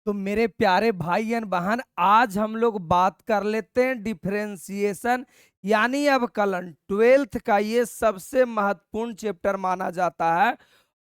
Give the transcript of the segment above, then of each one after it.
तो मेरे प्यारे भाई एंड बहन, आज हम लोग बात कर लेते हैं डिफरेंशिएशन, यानी अवकलन। ट्वेल्थ का ये सबसे महत्वपूर्ण चैप्टर माना जाता है।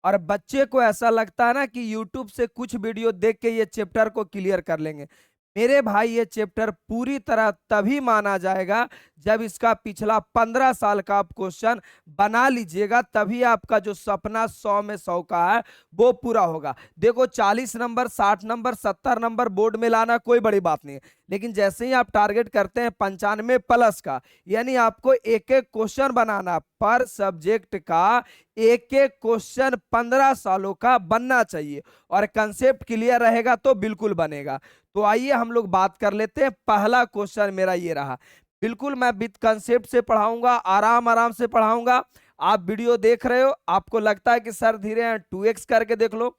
और बच्चे को ऐसा लगता है ना कि यूट्यूब से कुछ वीडियो देख के ये चैप्टर को क्लियर कर लेंगे। मेरे भाई, ये चैप्टर पूरी तरह तभी माना जाएगा जब इसका पिछला 15 साल का आप क्वेश्चन बना लीजिएगा, तभी आपका जो सपना 100 में 100 का है वो पूरा होगा। देखो, 40 नंबर, 60 नंबर, 70 नंबर बोर्ड में लाना कोई बड़ी बात नहीं है, लेकिन जैसे ही आप टारगेट करते हैं 95 प्लस का, यानी आपको एक एक क्वेश्चन बनाना, पर सब्जेक्ट का एक एक क्वेश्चन 15 सालों का बनना चाहिए, और कंसेप्ट क्लियर रहेगा तो बिल्कुल बनेगा। तो आइए हम लोग बात कर लेते हैं। पहला क्वेश्चन मेरा ये रहा। बिल्कुल मैं विद कंसेप्ट से पढ़ाऊंगा, आराम आराम से पढ़ाऊंगा। आप वीडियो देख रहे हो, आपको लगता है कि सर धीरे हैं, 2x करके देख लो,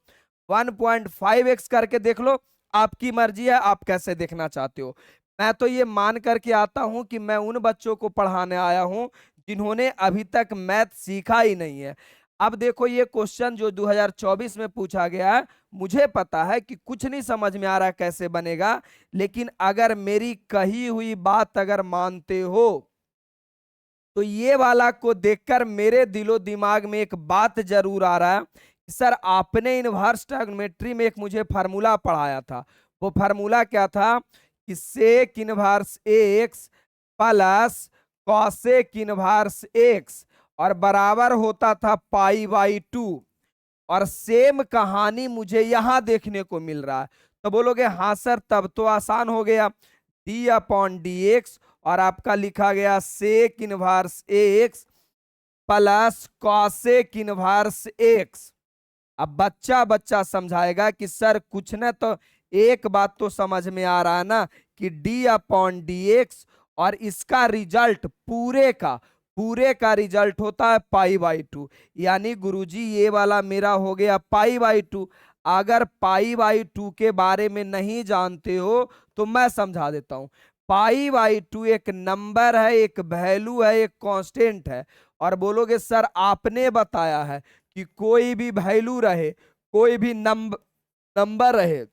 1.5x करके देख लो, आपकी मर्जी है, आप कैसे देखना चाहते हो। मैं तो ये मान करके आता हूं कि मैं उन बच्चों को पढ़ाने आया हूं जिन्होंने अभी तक मैथ सीखा ही नहीं है। अब देखो, ये क्वेश्चन जो 2024 में पूछा गया है, मुझे पता है कि कुछ नहीं समझ में आ रहा कैसे बनेगा, लेकिन अगर मेरी कही हुई बात अगर मानते हो तो ये वाला को देखकर मेरे दिलो दिमाग में एक बात जरूर आ रहा है कि सर, आपने इनवर्स ट्रायगोनोमेट्री में एक मुझे फार्मूला पढ़ाया था। वो फार्मूला क्या था कि sec inverse x plus cosec inverse x और बराबर होता था पाई/2। और सेम कहानी मुझे यहां देखने को मिल रहा है। तो बोलोगे हाँ सर, तब तो आसान हो गया, d/dx और आपका लिखा गया sec inverse x plus cosec inverse x. अब बच्चा बच्चा समझाएगा कि सर कुछ न, तो एक बात तो समझ में आ रहा है ना कि d/dx और इसका रिजल्ट पूरे का रिजल्ट होता है पाई/2। यानी गुरुजी ये वाला मेरा हो गया पाई/2। अगर पाई/2 के बारे में नहीं जानते हो तो मैं समझा देता हूं। पाई/2 एक नंबर है, एक वैल्यू है, एक कांस्टेंट है। और बोलोगे सर आपने बताया है कि कोई भी वैल्यू रहे, कोई भी नंबर रहे,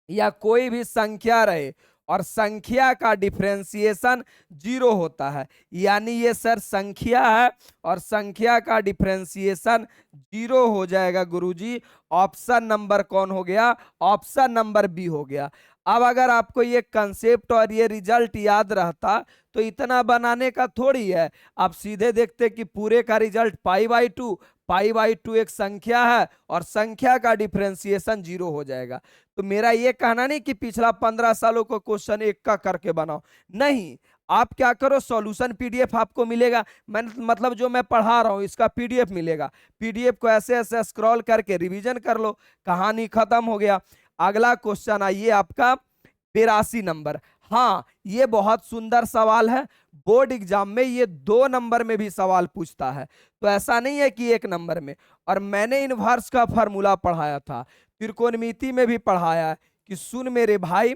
या कोई भी संख्या रहे और संख्या का डिफरेंशिएशन 0 होता है, यानी ये सर संख्या है और संख्या का डिफरेंशिएशन 0 हो जाएगा गुरुजी। ऑप्शन नंबर कौन हो गया? ऑप्शन नंबर बी हो गया। अब अगर आपको ये कंसेप्ट और ये रिजल्ट याद रहता तो इतना बनाने का थोड़ी है, आप सीधे देखते कि पूरे का रिजल्ट पाई/2, पाई/2 एक संख्या है और संख्या का डिफरेंशिएशन 0 हो जाएगा। तो मेरा ये कहना नहीं कि पिछला 15 सालों को क्वेश्चन एक का करके बनाओ, नहीं। आप क्या करो, सॉल्यूशन पीडीएफ आपको मिलेगा। मैं मतलब जो मैं पढ़ा रहा हूं इसका पीडीएफ मिलेगा। पीडीएफ को ऐसे ऐसे स्क्रॉल करके रिवीजन कर लो, कहानी खत्म हो गया। अगला क्वेश्चन आइए आपका 82 नंबर। हाँ, ये बहुत सुंदर सवाल है। बोर्ड एग्जाम में ये 2 नंबर में भी सवाल पूछता है, तो ऐसा नहीं है कि 1 नंबर में। और मैंने इनवर्स का फॉर्मूला पढ़ाया था, त्रिकोणमिति में भी पढ़ाया है कि सुन मेरे भाई,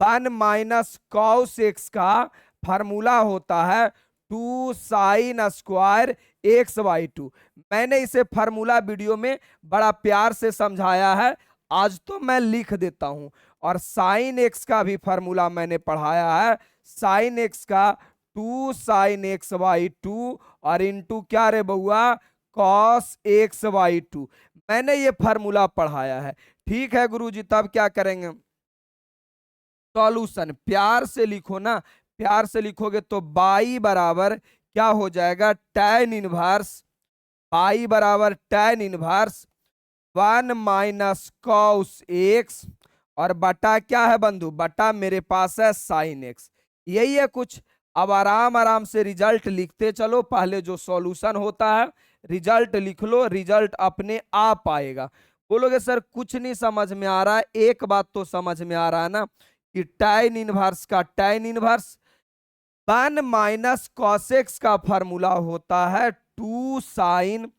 1 माइनस कॉस एक्स का फार्मूला होता है 2 साइन स्क्वायर x/2। मैंने इसे फार्मूला वीडियो में बड़ा प्यार से समझाया है, आज तो मैं लिख देता हूं। और साइन एक्स का भी फार्मूला मैंने पढ़ाया है, साइन एक्स का 2 साइन x/2 और इंटू क्या रे बउआ, कॉस x/2। मैंने ये फार्मूला पढ़ाया है। ठीक है गुरुजी, तब क्या करेंगे? सॉल्यूशन प्यार से लिखो ना, प्यार से लिखोगे तो बाई बराबर क्या हो जाएगा, tan इनवर्स, बाई बराबर tan inverse 1 minus cos x और बटा क्या है बंधु, बटा मेरे पास है साइन एक्स। यही है कुछ। अब आराम आराम से रिजल्ट लिखते चलो, पहले जो सॉल्यूशन होता है रिजल्ट लिख लो, रिजल्ट अपने आप आएगा। बोलोगे सर कुछ नहीं समझ में आ रहा है, एक बात तो समझ में आ रहा है ना कि tan इनवर्स का tan इनवर्स 1 माइनस कॉसेक्स का फॉर्मूला होता है 2 sign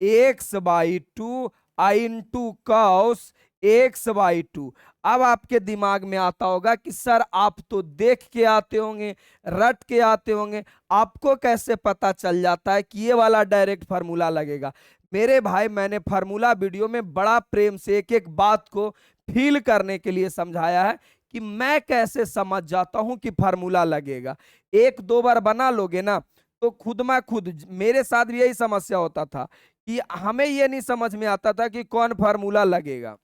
x/2 into cos x/2। अब आपके दिमाग में आता होगा कि सर आप तो देख के आते होंगे, रट के आते होंगे, आपको कैसे पता चल जाता है कि ये वाला डायरेक्ट फार्मूला लगेगा? मेरे भाई मैंने फार्मूला वीडियो में बड़ा प्रेम से एक एक बात को फील करने के लिए समझाया है कि मैं कैसे समझ जाता हूं कि फार्मूला लगेगा। एक दो बार बना लोगे ना तो खुद में खुद, मेरे साथ भी यही समस्या होता था कि हमें ये नहीं समझ में आता था कि कौन फार्मूला लगेगा।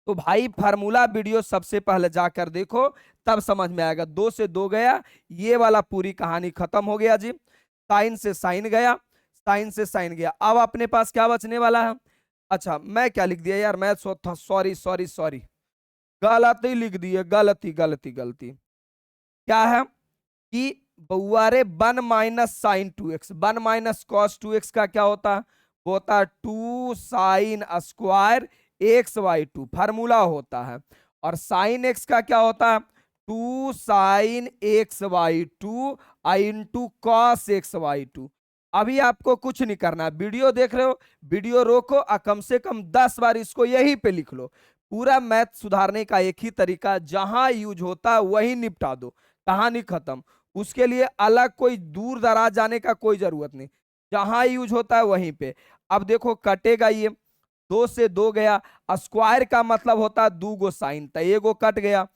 तो भाई फार्मूला वीडियो सबसे पहले जाकर देखो, तब समझ में आएगा। 2 से 2 गया, ये वाला पूरी कहानी खत्म हो गया जी। साइन से साइन गया, साइन से साइन गया। अब अपने पास क्या बचने वाला है? अच्छा मैं क्या लिख दिया यार, मैं सॉरी सॉरी सॉरी, गलती लिख दी है, गलती गलती गलती। क्या है कि बउआ रे 1 minus sign 2x, 1 minus cos 2x का क्या होता है? वो होता है 2 sine square x y 2, formula होता है। और साइन x का क्या होता है? 2 sine x y 2 into cos x y 2। अभी आपको कुछ नहीं करना, वीडियो देख रहे हो, वीडियो रोको और कम से कम 10 बार इसको यहीं पे लिख लो। पूरा मैथ सुधारने का एक ही तरीका, जहां यूज होता है वहीं निपटा दो, कहानी खत्म। उसके लिए अलग कोई दूर दराज जाने का कोई जरूरत नहीं, जहां यूज होता है वहीं पे। अब देखो कटेगा ये, 2 से 2 गया, स्क्वायर का मतलब होता है 2 गो साइन, तो एगो कट गया।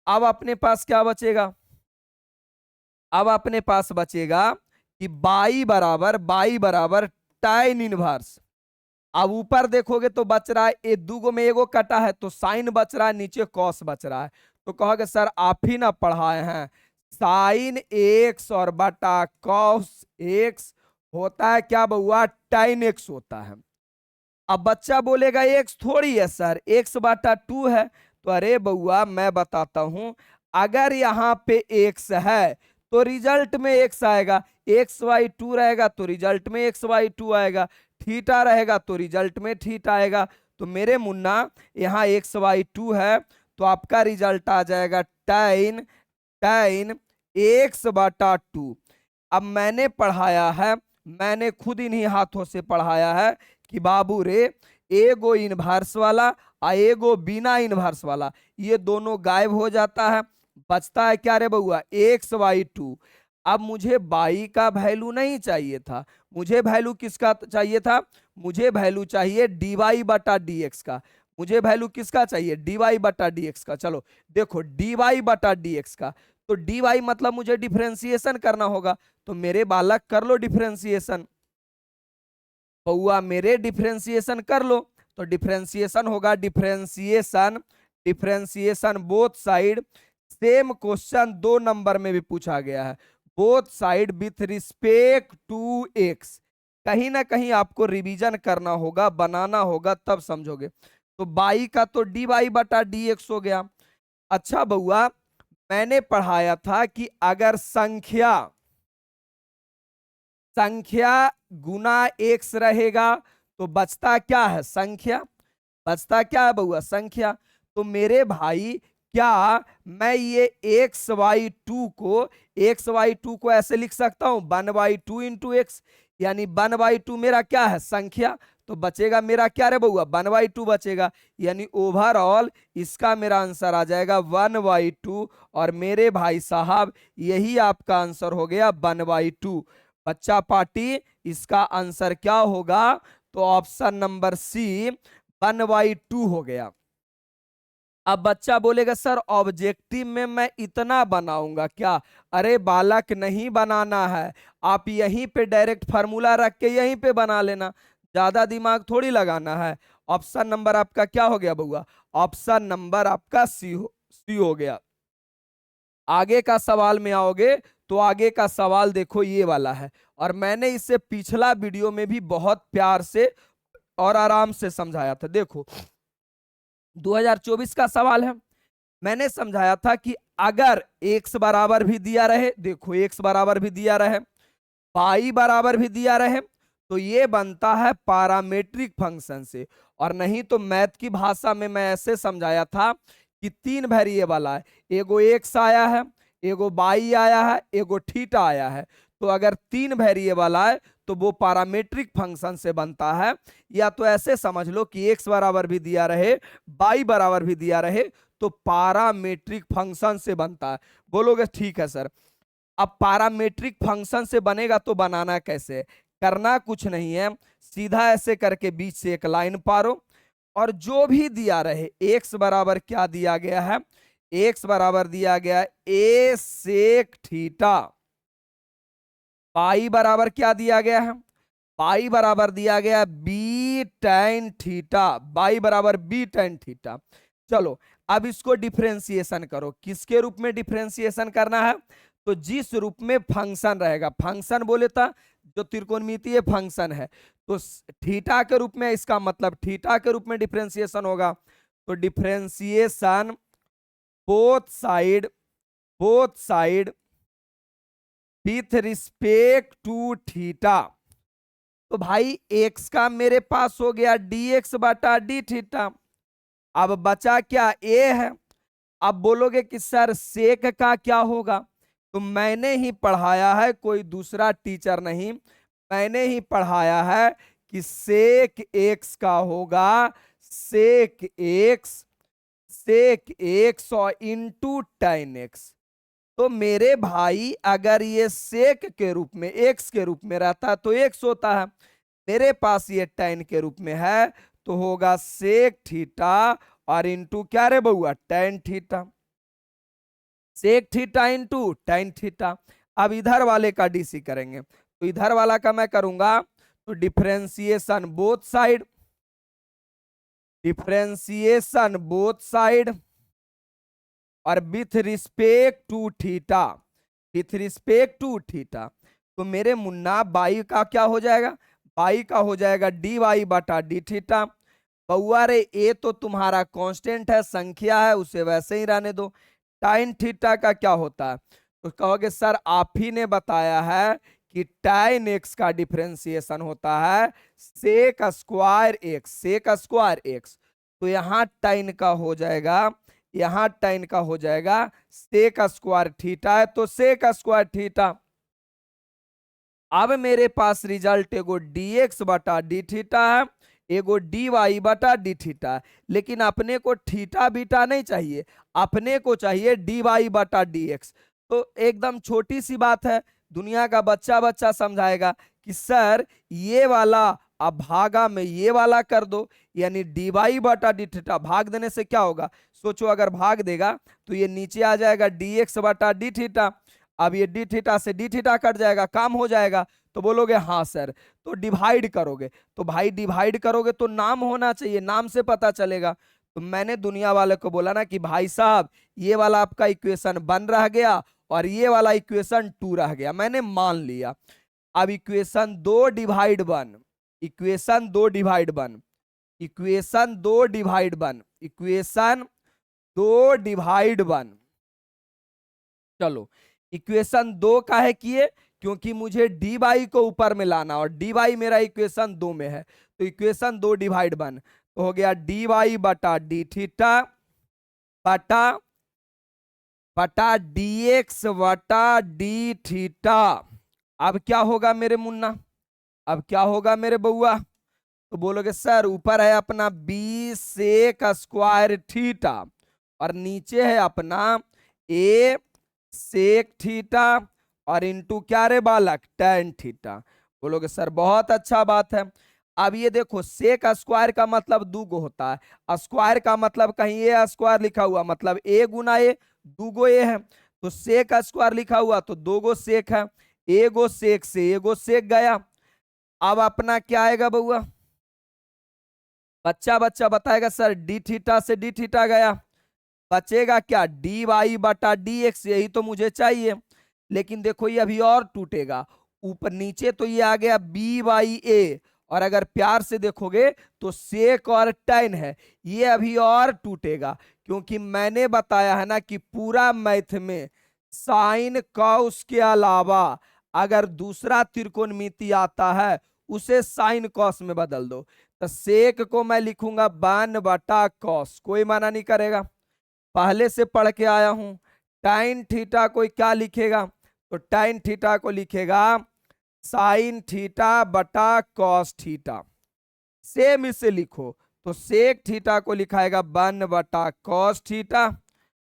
अब अपने पास क्या बचेगा? अब अपने पास बचेगा कि बाई बराबर टाइन इनवर्स। अब ऊपर देखोगे तो बच रहा है, ए दूगो में एगो कटा है तो साइन बच रहा है, नीचे कॉस बच रहा है। तो कहोगे सर आप ही ना पढ़ाए हैं, साइन एक्स और बटा कॉस एक्स होता है क्या बउआ? टाइन एक्स होता है। अब बच्चा बोलेगा एक्स थोड़ी है सर, एक्स बटा 2 है। तो अरे बउआ मैं बताता हूं, अगर यहां पे एक्स है तो रिजल्ट में एक्स आएगा, एक्स वाई 2 रहेगा तो रिजल्ट में एक्स वाई 2 आएगा, थीटा रहेगा तो रिजल्ट में थीटा आएगा। तो मेरे मुन्ना यहाँ एक्स वाई 2 है तो आपका रिजल्ट आ जाएगा टाइन टाइन एक्स बटा 2। अब मैंने पढ़ाया है, मैंने खुद इन्हीं हाथों से पढ़ाया है कि बाबू रे एगो इनवर्स वाला और एगो बिना इनवर्स वाला, ये दोनों गायब हो जाता है, बचता है क्या रे बउआ? X y 2। अब मुझे बाई का वैल्यू नहीं चाहिए था, मुझे वैल्यू किसका चाहिए था? मुझे वैल्यू चाहिए डी वाई बटा डी एक्स का। मुझे वैल्यू किसका चाहिए? डी वाई बटा डी एक्स का। चलो देखो डी वाई बटा डी एक्स का, तो डी वाई मतलब मुझे डिफरेंशिएशन करना होगा, तो मेरे बालक कर लो डिफरेंशिएशन। बउआ मेरे डिफरेंशिएशन कर लो, तो डिफरेंशिएशन होगा, differentiation differentiation both side. Same question 2 number में भी पूछा गया है, both side with respect to x. कहीं ना कहीं आपको रिवीजन करना होगा, बनाना होगा, तब समझोगे। तो बाई का तो डी वाई बटा डी एक्स हो गया। अच्छा बउआ मैंने पढ़ाया था कि अगर संख्या संख्या गुना एक्स रहेगा तो बचता क्या है? संख्या। बचता क्या है बउआ? संख्या। तो मेरे भाई क्या मैं ये एक्स वाई टू को ऐसे लिख सकता हूं 1/2 इंटू एक्स, यानी 1/2 मेरा क्या है? संख्या। तो बचेगा मेरा क्या रे बउआ? 1/2 बचेगा, यानी ओवरऑल इसका मेरा आंसर आ जाएगा 1/2। और मेरे भाई साहब यही आपका आंसर हो गया 1/2। बच्चा पार्टी इसका आंसर क्या होगा? तो ऑप्शन नंबर सी 1/2 हो गया। अब बच्चा बोलेगा सर ऑब्जेक्टिव में मैं इतना बनाऊंगा क्या? अरे बालक नहीं बनाना है, आप यहीं पे डायरेक्ट फार्मूला रख के यहीं पे बना लेना, ज्यादा दिमाग थोड़ी लगाना है। ऑप्शन नंबर आपका क्या हो गया बउआ? ऑप्शन नंबर आपका सी हो गया। आगे का सवाल में आओगे तो आगे का सवाल देखो ये वाला है, और मैंने इससे पिछला वीडियो में भी बहुत प्यार से और आराम से समझाया था। देखो 2024 का सवाल है, मैंने समझाया था कि अगर x बराबर भी दिया रहे, देखो x बराबर भी दिया रहे, पाई बराबर भी दिया रहे, तो ये बनता है पैरामीट्रिक फंक्शन से। और नहीं तो मैथ की भाषा में मैं ऐसे समझाया था कि 3 वेरिएबल है, एगो एक्स आया है, एगो बाई आया है, एगो थीटा आया है। तो अगर 3 वेरिएबल आए तो वो पैरामीट्रिक फंक्शन से बनता है। या तो ऐसे समझ लो कि एक्स बराबर भी दिया रहे, बाई बराबर भी दिया रहे, तो पैरामीट्रिक फंक्शन से बनता है। बोलोगे ठीक है सर, अब पैरामीट्रिक फंक्शन से बनेगा तो बनाना कैसे? करना कुछ नहीं है, सीधा ऐसे करके बीच से एक लाइन पारो, और जो भी दिया रहे एक्स बराबर क्या दिया गया है, एक्स बराबर दिया गया है ए सेक थीटा, पाई बराबर क्या दिया गया है, पाई बराबर दिया गया बी tan थीटा, बाई बराबर बी tan थीटा। चलो अब इसको डिफरेंशिएशन करो, किसके रूप में डिफरेंशिएशन करना है, तो जिस रूप में फंक्शन रहेगा, फंक्शन बोले था जो त्रिकोणमितीय फंक्शन है, तो थीटा के रूप में, इसका मतलब थीटा के रूप में डिफरेंशिएशन होगा, तो differentiation both side with respect to theta. तो भाई एक्स का मेरे पास हो गया dx बटा डी थीटा, अब बचा क्या ए है। अब बोलोगे कि सर सेक का क्या होगा, तो मैंने ही पढ़ाया है, कोई दूसरा टीचर नहीं, मैंने ही पढ़ाया है कि सेक एक्स का होगा सेक एक्स और इंटू tan एक्स। तो मेरे भाई अगर ये सेक के रूप में, एक्स के रूप में रहता तो एक्स होता है, मेरे पास ये tan के रूप में है तो होगा सेक थीटा और इंटू क्या रे बउआ tan theta, sec theta into tan theta. अब इधर वाले का डीसी करेंगे, तो इधर वाला का मैं करूंगा, तो डिफरेंशिएशन बोथ साइड और विथ रिस्पेक्ट टू थीटा, तो मेरे मुन्ना बाई का क्या हो जाएगा, बाई का हो जाएगा डी वाई बटा डी थीटा। बउआ रे ए तो तुम्हारा कांस्टेंट है, संख्या है, उसे वैसे ही रहने दो। टाइन थीटा का क्या होता है, तो कहोगे सर आप ही ने बताया है कि टाइन एक्स का डिफरेंशिएशन होता है सेक स्क्वायर एक्स, तो यहाँ टाइन का हो जाएगा, यहां tan का हो जाएगा सेक स्क्वायर थीटा है, तो सेक स्क्वायर थीटा। अब मेरे पास रिजल्ट एगो dx बटा डी थीटा है, एगो dy बटा डी थीटा, लेकिन अपने को थीटा बीटा नहीं चाहिए, अपने को चाहिए dy बटा dx। तो एकदम छोटी सी बात है, दुनिया का बच्चा समझाएगा कि सर ये वाला अब भागा में ये वाला कर दो, यानी dy बटा डी थीटा, भाग देने से क्या होगा, सोचो अगर भाग देगा तो ये नीचे आ जाएगा dx बटा डी थीटा, अब ये डी थीटा से डी थीटा कट जाएगा, काम हो जाएगा। तो बोलोगे हाँ सर, तो डिवाइड करोगे, तो भाई डिवाइड करोगे तो नाम होना चाहिए, नाम से पता चलेगा। तो मैंने दुनिया वाले को बोला ना कि भाई साहब ये वाला आपका इक्वेशन 1 रह गया और ये वाला इक्वेशन 2 रह गया, मैंने मान लिया। अब equation 2 divide 1, equation 2 divide 1, equation 2 divide 1, equation 2 divide 1। चलो इक्वेशन 2 का है किए, क्योंकि मुझे डी वाई को ऊपर में लाना और डी वाई मेरा इक्वेशन 2 में है, तो इक्वेशन 2 डिवाइड 1 तो हो गया डी वाई बटा डी थीटा बटा बटा डी एक्स बटा डी थीटा। अब क्या होगा मेरे मुन्ना, अब क्या होगा मेरे बउआ, तो बोलोगे सर ऊपर है अपना बी सेक स्क्वायर थीटा और नीचे है अपना ए सेक थीटा और इंटू क्या रे बालक tan थीटा। बोलोगे सर बहुत अच्छा बात है। अब ये देखो सेक स्क्वायर का मतलब 2 गो होता है, स्क्वायर का मतलब कहीं ए स्क्वायर लिखा हुआ मतलब ए गुना ए, 2 गो ए है, तो सेक स्क्वायर लिखा हुआ तो 2 गो सेक है, ए गो सेक से ए गो सेक गया। अब अपना क्या आएगा बउआ, बच्चा बताएगा सर डी थीटा से डी थीटा गया, बचेगा क्या डी वाई बटा डी एक्स, यही तो मुझे चाहिए। लेकिन देखो ये अभी और टूटेगा, ऊपर नीचे तो ये आ गया बी वाई ए, और अगर प्यार से देखोगे तो सेक और tan है, ये अभी और टूटेगा, क्योंकि मैंने बताया है ना कि पूरा मैथ में साइन कॉस के अलावा अगर दूसरा त्रिकोणमिति आता है उसे साइन कॉस में बदल दो। तो सेक को मैं लिखूंगा 1 बटा कॉस, कोई माना नहीं करेगा, पहले से पढ़ के आया हूं। टाइन थीटा को क्या लिखेगा, तो टाइन थीटा को लिखेगा साइन थीटा बटा कॉस थीटा, सेम इसे लिखो, तो सेक थीटा को लिखाएगा 1 बटा कॉस थीटा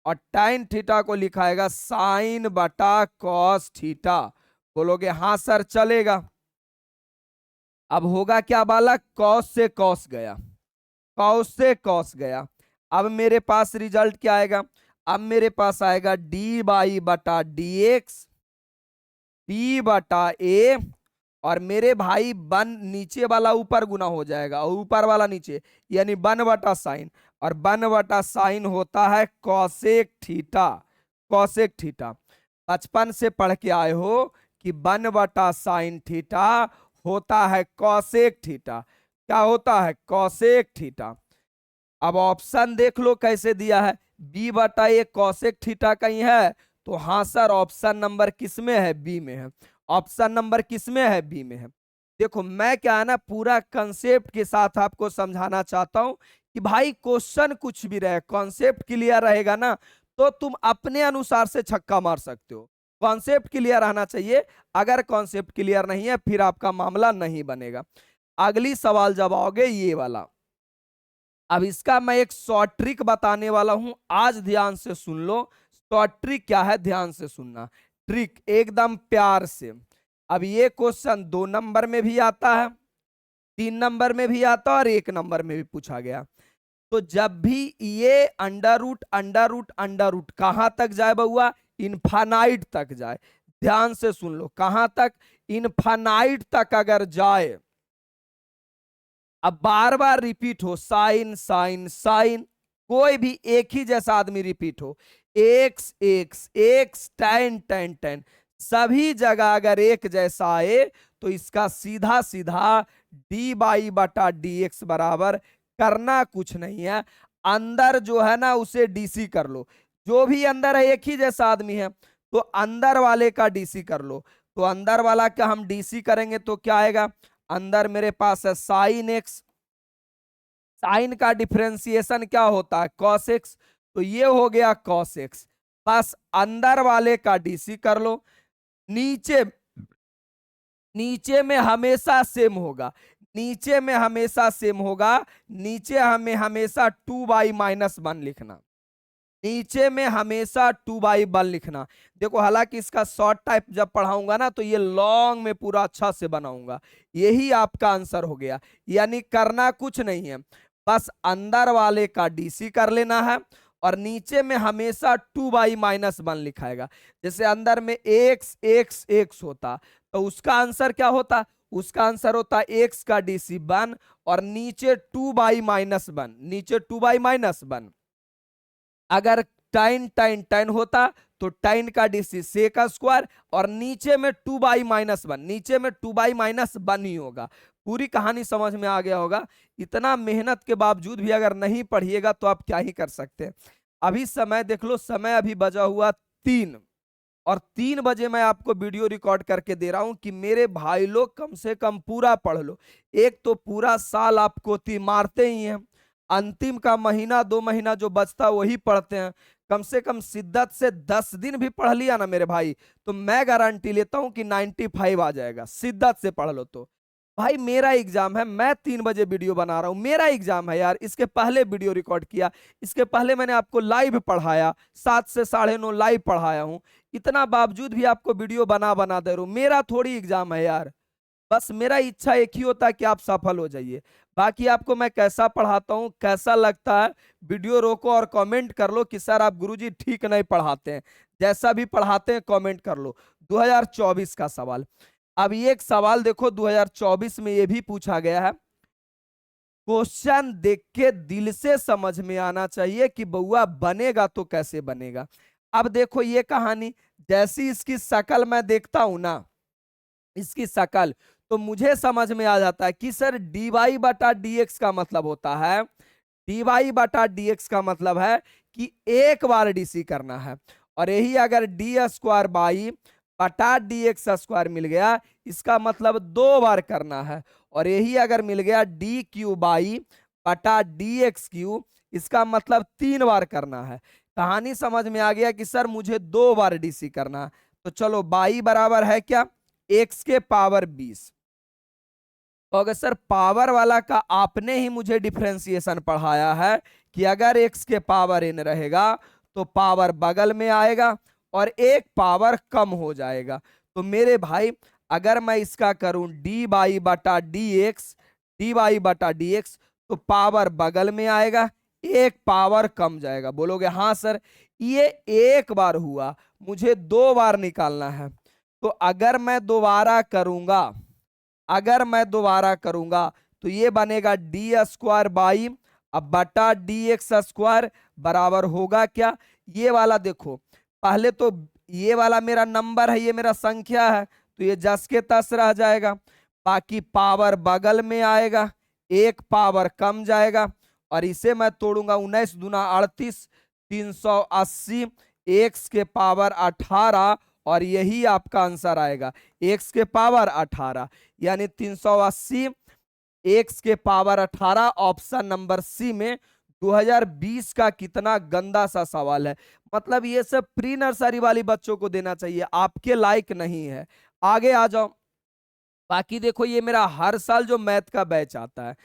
और टाइन थीटा को लिखाएगा साइन बटा कॉस थीटा। बोलोगे हाँ सर चलेगा, अब होगा क्या बालक, कॉस से कॉस गया, कॉस से कॉस गया। अब मेरे पास रिजल्ट क्या आएगा, अब मेरे पास आएगा डी बाई बटा डी एक्स डी बटा ए, और मेरे भाई वन नीचे वाला ऊपर गुना हो जाएगा और ऊपर वाला नीचे, यानी वन बटा साइन, और वन बटा साइन होता है कॉसेक थीटा। कॉसेक थीटा बचपन से पढ़ के आए हो कि वन बटा साइन थीटा होता है कॉसेक थीटा। क्या होता है, कॉसेक थीटा। अब ऑप्शन देख लो कैसे दिया है, बी बटा ए कॉसेक थीटा कहीं है, तो हाँ सर ऑप्शन नंबर किस में है, बी में है। ऑप्शन नंबर किस में है, बी में है। देखो मैं क्या है ना पूरा कंसेप्ट के साथ आपको समझाना चाहता हूं कि भाई क्वेश्चन कुछ भी रहे, कॉन्सेप्ट क्लियर रहेगा ना तो तुम अपने अनुसार से छक्का मार सकते हो। कॉन्सेप्ट क्लियर आना चाहिए, अगर कॉन्सेप्ट क्लियर नहीं है फिर आपका मामला नहीं बनेगा। अगली सवाल जब आओगे ये वाला, अब इसका मैं एक शॉर्ट ट्रिक बताने वाला हूं, आज ध्यान से सुन लो। शॉर्ट ट्रिक क्या है, ध्यान से सुनना, ट्रिक एकदम प्यार से। अब ये क्वेश्चन 2 नंबर में भी आता है, 3 नंबर में भी आता है और 1 नंबर में भी पूछा गया। तो जब भी ये under root under root under root कहां तक जाए बउआ, इनफानाइट तक जाए। ध्यान से सुन लो, कहां तक, इनफानाइट तक अगर जाए, अब बार बार रिपीट हो, साइन साइन साइन, कोई भी एक ही जैसा आदमी रिपीट हो, x x x ten ten ten, सभी जगह अगर एक जैसा आए तो इसका सीधा सीधा डी बाई बटा डी एक्स बराबर, करना कुछ नहीं है, अंदर जो है ना उसे डीसी कर लो। जो भी अंदर है एक ही जैसा आदमी है तो अंदर वाले का डीसी कर लो। तो अंदर वाला का हम डीसी करेंगे तो क्या आएगा, अंदर मेरे पास है साइन एक्स, साइन का डिफरेंशिएशन क्या होता है, कॉस एक्स, तो ये हो गया कॉस एक्स। बस अंदर वाले का डीसी कर लो, नीचे नीचे में हमेशा सेम होगा, नीचे में हमेशा सेम होगा, नीचे हमें हमेशा 2/-1 लिखना, नीचे में हमेशा 2/1 लिखना। देखो हालांकि इसका शॉर्ट टाइप जब पढ़ाऊंगा ना तो ये लॉन्ग में पूरा अच्छा से बनाऊंगा। यही आपका आंसर हो गया, यानी करना कुछ नहीं है, बस अंदर वाले का डीसी कर लेना है और नीचे में हमेशा 2/-1 लिखाएगा। जैसे अंदर में एक्स एक्स एक्स होता तो उसका आंसर क्या होता, उसका आंसर होता एक्स का डीसी 1 और नीचे 2/-1, नीचे 2/-1। अगर टाइन टाइन टाइन होता तो टाइन का डीसी सेक स्क्वायर और नीचे में 2/-1, नीचे में 2/-1 ही होगा। पूरी कहानी समझ में आ गया होगा। इतना मेहनत के बावजूद भी अगर नहीं पढ़िएगा तो आप क्या ही कर सकते हैं। अभी समय देख लो, समय अभी बजा हुआ 3 और 3 बजे मैं आपको वीडियो रिकॉर्ड करके दे रहा हूं कि मेरे भाई लोग कम से कम पूरा पढ़ लो। एक तो पूरा साल आपको मारते ही हैं, अंतिम का महीना 2 महीना जो बचता वही पढ़ते हैं। कम से कम शिद्दत से 10 दिन भी पढ़ लिया ना मेरे भाई तो मैं गारंटी लेता हूं कि 95 आ जाएगा। शिद्दत से पढ़ लो तो भाई मेरा एग्जाम है, मैं 3 बजे वीडियो बना रहा हूं, मेरा एग्जाम है यार। इसके पहले वीडियो रिकॉर्ड किया, इसके पहले मैंने आपको लाइव पढ़ाया, 7 से 9:30 लाइव पढ़ाया हूं, इतना बावजूद भी आपको वीडियो बना बना दे रहा हूं। मेरा थोड़ी एग्जाम है यार, बस मेरा इच्छा एक ही होता है कि आप सफल हो जाइए। बाकी आपको मैं कैसा पढ़ाता हूं, कैसा लगता है, वीडियो रोको और कमेंट कर लो कि सर आप गुरुजी ठीक नहीं पढ़ाते हैं। जैसा भी पढ़ाते हैं कमेंट कर लो। 2024 का सवाल, अब ये एक सवाल देखो 2024 में ये भी पूछा गया है। क्वेश्चन देख के दिल से समझ में आना चाहिए कि बउआ बनेगा तो कैसे बनेगा। अब देखो ये कहानी, जैसी इसकी शकल मैं देखता हूं ना, इसकी शकल, तो मुझे समझ में आ जाता है कि सर डी वाई बटा डी एक्स का मतलब होता है, डी वाई बटा डी एक्स का मतलब है कि एक बार डीसी करना है। और यही अगर डी स्क्वायर बाई बटा डी एक्स स्क्वायर मिल गया, इसका मतलब 2 बार करना है। और यही अगर मिल गया डी क्यू बाई बटा डी एक्स क्यू, इसका मतलब 3 बार करना है। कहानी समझ में आ गया कि सर मुझे 2 बार डीसी करना है। तो चलो बाई बराबर है क्या, एक्स के पावर 20। तो अगर सर पावर वाला का आपने ही मुझे डिफरेंशिएशन पढ़ाया है कि अगर एक्स के पावर n रहेगा तो पावर बगल में आएगा और एक पावर कम हो जाएगा। तो मेरे भाई अगर मैं इसका करूं डी वाई बटा डी एक्स, तो पावर बगल में आएगा, एक पावर कम जाएगा। बोलोगे हाँ सर, ये एक बार हुआ, मुझे 2 बार निकालना है। तो अगर मैं दोबारा करूंगा तो ये बनेगा डी स्क्वायर बाई अब बटा डी एक्स स्क्वायर बराबर होगा क्या, ये वाला देखो, पहले तो ये वाला मेरा नंबर है, ये मेरा संख्या है, तो ये जस के तस रह जाएगा। बाकी पावर बगल में आएगा, एक पावर कम जाएगा, और इसे मैं तोड़ूंगा, 19 दूना 38, 380, एक्स के पावर 18, और यही आपका आंसर आएगा, एक्स के पावर 18, यानी 380 एक्स के पावर 18। ऑप्शन नंबर सी में 2020 का कितना गंदा सा सवाल है। मतलब ये सब प्री नर्सरी वाली बच्चों को देना चाहिए, आपके लायक नहीं है। आगे आ जाओ। बाकी देखो, ये मेरा हर साल जो मैथ का बैच आता है,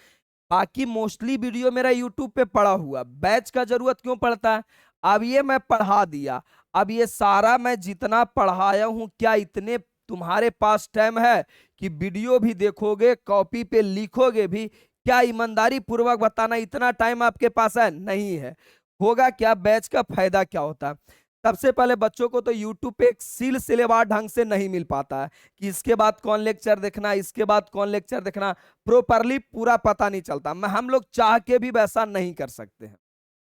बाकी मोस्टली वीडियो मेरा यूट्यूब पे पड़ा हुआ, बैच का जरूरत क्यों पड़ता है? अब ये मैं पढ़ा दिया, अब ये सारा मैं जितना पढ़ाया हूं, क्या इतने तुम्हारे पास टाइम है कि वीडियो भी देखोगे, कॉपी पे लिखोगे भी? क्या ईमानदारी पूर्वक बताना, इतना टाइम आपके पास है? नहीं है। होगा क्या, बैच का फायदा क्या होता है? सबसे पहले बच्चों को तो यूट्यूब पे एक सिलसिलेवार ढंग से नहीं मिल पाता है कि इसके बाद कौन लेक्चर देखना, इसके बाद कौन लेक्चर देखना, प्रोपरली पूरा पता नहीं चलता। हम लोग चाह के भी वैसा नहीं कर सकते हैं।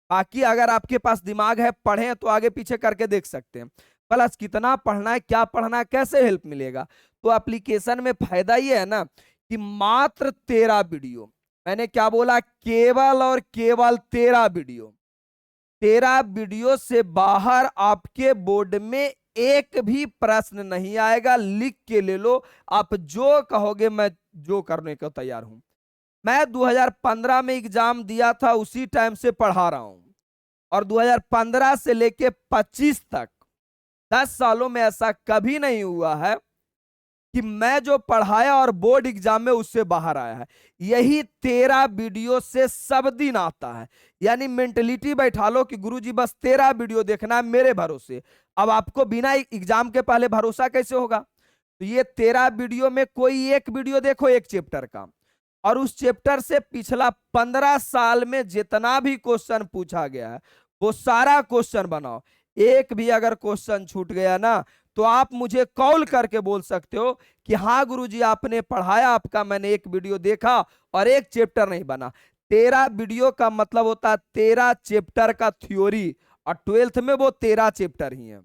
बाकी अगर आपके पास दिमाग है, पढ़ें तो आगे पीछे करके देख सकते हैं। प्लस कितना पढ़ना है, क्या पढ़ना है, कैसे हेल्प मिलेगा, तो एप्लीकेशन में फायदा ये है ना कि मात्र 13 वीडियो, मैंने क्या बोला, केवल और केवल 13 वीडियो, 13 वीडियो से बाहर आपके बोर्ड में एक भी प्रश्न नहीं आएगा। लिख के ले लो, आप जो कहोगे मैं जो करने को तैयार हूं। मैं 2015 में एग्जाम दिया था, उसी टाइम से पढ़ा रहा हूं, और 2015 से लेके 25 तक 10 सालों में ऐसा कभी नहीं हुआ है कि मैं जो पढ़ाया और बोर्ड एग्जाम में उससे बाहर आया है। यही 13 वीडियो से सब दिन आता है। यानी मेंटलिटी बैठा लो कि गुरुजी बस 13 वीडियो देखना है मेरे भरोसे। अब आपको बिना एग्जाम के पहले भरोसा कैसे होगा? तो ये 13 वीडियो में कोई एक वीडियो देखो एक चैप्टर का, और उस चैप्टर से पिछला 15 साल में जितना भी क्वेश्चन पूछा गया है वो सारा क्वेश्चन बनाओ। एक भी अगर क्वेश्चन छूट गया ना, तो आप मुझे कॉल करके बोल सकते हो कि हाँ गुरुजी आपने पढ़ाया, आपका मैंने एक वीडियो देखा और एक चैप्टर नहीं बना। 13 वीडियो का मतलब होता है 13 चैप्टर का थ्योरी, और 12th में वो 13 चैप्टर ही है।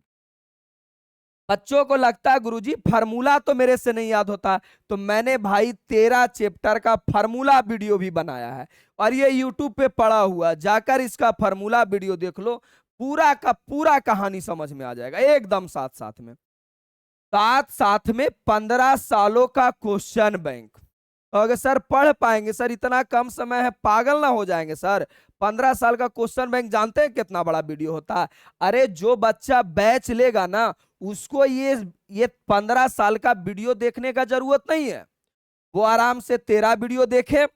बच्चों को लगता है गुरुजी फार्मूला तो मेरे से नहीं याद होता, तो मैंने भाई 13 चैप्टर का फार्मूला वीडियो भी बनाया है, और ये यूट्यूब पे पड़ा हुआ, जाकर इसका फार्मूला वीडियो देख लो, पूरा का पूरा कहानी समझ में आ जाएगा एकदम साथ साथ में। साथ साथ में 15 सालों का क्वेश्चन बैंक। तो अगर सर पढ़ पाएंगे सर, इतना कम समय है, पागल ना हो जाएंगे सर? 15 साल का क्वेश्चन बैंक जानते हैं कितना बड़ा वीडियो होता है? अरे जो बच्चा बैच लेगा ना, उसको ये 15 साल का वीडियो देखने का जरूरत नहीं है। वो आराम से 13 वीडियो देखे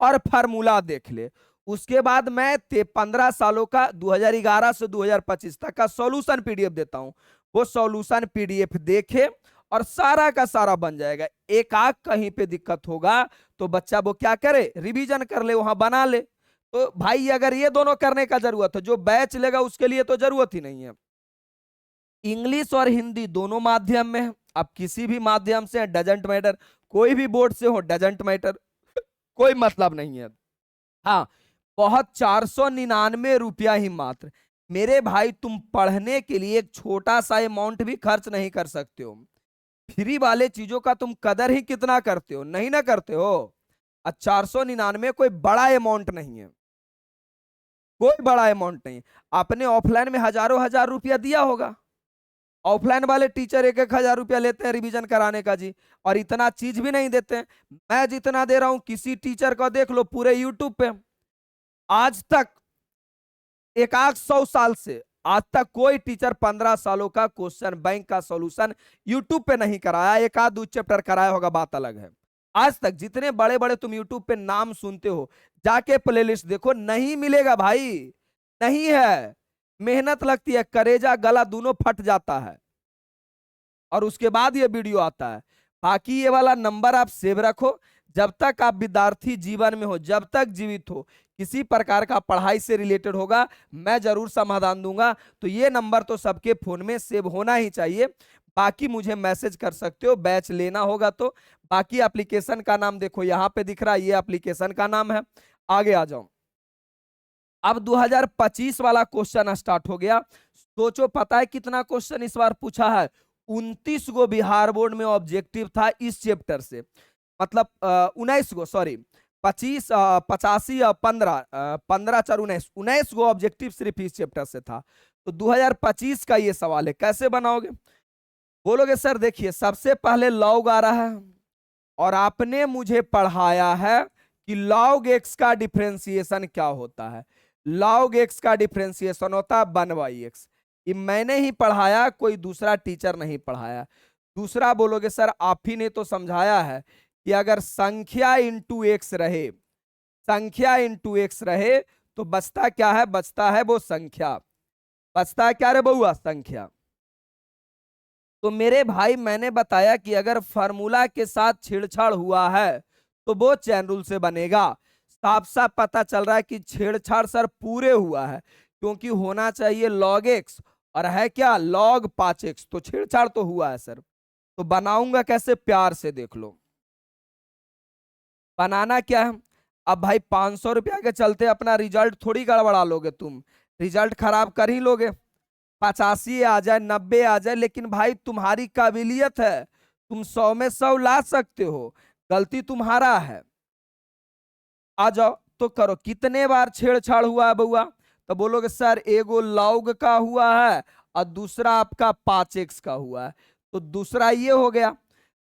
और फार्मूला देख ले। उसके बाद मैं 15 सालों का 2011 से 2025 तक का सॉल्यूशन पीडीएफ देता हूं, वो सॉल्यूशन पीडीएफ देखे और सारा का सारा बन जाएगा। एक आग कहीं पे दिक्कत होगा तो बच्चा वो क्या करे, रिवीजन कर ले, वहां बना ले। तो भाई अगर ये दोनों करने का जरूरत है, जो बैच लेगा उसके लिए तो जरूरत ही नहीं है। इंग्लिश और हिंदी दोनों माध्यम में है, आप किसी भी माध्यम से, डजेंट मैटर, कोई भी बोर्ड से हो, डजेंट मैटर, कोई मतलब नहीं है। हाँ, बहुत 499 रुपया ही मात्र। मेरे भाई तुम पढ़ने के लिए एक छोटा सा अमाउंट भी खर्च नहीं कर सकते हो। फ्री वाले चीजों का तुम कदर ही कितना करते हो, नहीं ना करते हो। 499 कोई बड़ा अमाउंट नहीं है, कोई बड़ा अमाउंट नहीं। आपने ऑफलाइन में हजारों हजार रुपया दिया होगा, ऑफलाइन वाले टीचर 1-1 हजार रुपया लेते हैं रिवीजन कराने का जी, और इतना चीज भी नहीं देते हैं। मैं जितना दे रहा हूं किसी टीचर का देख लो पूरे यूट्यूब पे, आज तक 100 साल से आज तक कोई टीचर 15 सालों का क्वेश्चन बैंक का सॉल्यूशन यूट्यूब पे नहीं कराया। एक आध 2 चैप्टर कराया होगा, बात अलग है। आज तक जितने बड़े बड़े तुम यूट्यूब पे नाम सुनते हो, जाके प्लेलिस्ट देखो, नहीं मिलेगा भाई, नहीं है। मेहनत लगती है, करेजा गला दोनों फट जाता है, और उसके बाद ये वीडियो आता है। बाकी ये वाला नंबर आप सेव रखो। जब तक आप विद्यार्थी जीवन में हो, जब तक जीवित हो, किसी प्रकार का पढ़ाई से रिलेटेड होगा, मैं जरूर समाधान दूंगा। तो ये नंबर तो सबके फोन में सेव होना ही चाहिए। बाकी मुझे मैसेज कर सकते हो, बैच लेना होगा तो। बाकी एप्लीकेशन का नाम देखो यहाँ पे दिख रहा है, ये एप्लीकेशन का नाम है। आगे आ जाओ। अब 2025 वाला क्वेश्चन स्टार्ट हो गया। सोचो, पता है कितना क्वेश्चन इस बार पूछा है? 29 गो बिहार बोर्ड में ऑब्जेक्टिव था इस चैप्टर से। मतलब 19 गो, सॉरी 25 85 15 15 4 19 19 गो ऑब्जेक्टिव सिर्फ इस चैप्टर से था। तो 2025 का ये सवाल है, कैसे बनाओगे? बोलोगे सर देखिए, सबसे पहले लॉग आ रहा है और आपने मुझे पढ़ाया है कि लॉग एक्स का डिफरेंशिएशन क्या होता है। लॉग एक्स का डिफरेंशिएशन होता है 1/x। ये मैंने ही पढ़ाया, कोई दूसरा टीचर नहीं पढ़ाया। दूसरा बोलोगे सर आप ही ने तो समझाया है कि अगर संख्या इंटू एक्स रहे, संख्या इंटू एक्स रहे तो बचता क्या है? बचता है वो संख्या। बचता है क्या रे बउआ? संख्या। तो मेरे भाई मैंने बताया कि अगर फार्मूला के साथ छेड़छाड़ हुआ है तो वो चैन रूल से बनेगा। साफ साफ पता चल रहा है कि छेड़छाड़ सर पूरे हुआ है, क्योंकि होना चाहिए लॉग एक्स और है क्या? Log 5x। तो छेड़छाड़ तो हुआ है सर। तो बनाऊंगा कैसे? प्यार से देख लो। बनाना क्या है? अब भाई 500 रुपया के चलते अपना रिजल्ट थोड़ी गड़बड़ा लोगे तुम। रिजल्ट खराब कर ही लोगे। 85 आ जाए, 90 आ जाए, लेकिन भाई तुम्हारी काबिलियत है, तुम 100 में 100 ला सकते हो। गलती तुम्हारा है। आ जाओ तो करो। कितने बार छेड़छाड़ हुआ है बउआ? तो बोलोगे सर एगो लॉग का हुआ है और दूसरा आपका 5x का हुआ है। तो दूसरा ये हो गया।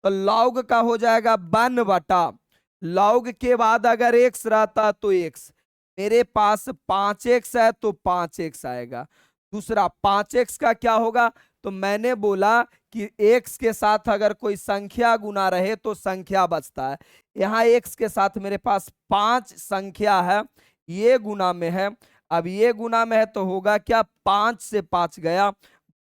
तो लॉग का हो जाएगा 1/, लॉग के बाद अगर x रहता तो x, मेरे पास 5x है तो 5x आएगा। दूसरा 5x का क्या होगा? तो मैंने बोला कि x के साथ अगर कोई संख्या गुना रहे तो संख्या बचता है। यहाँ x के साथ मेरे पास 5 संख्या है, ये गुना में है। अब ये गुना में है तो होगा क्या? 5 से 5 गया,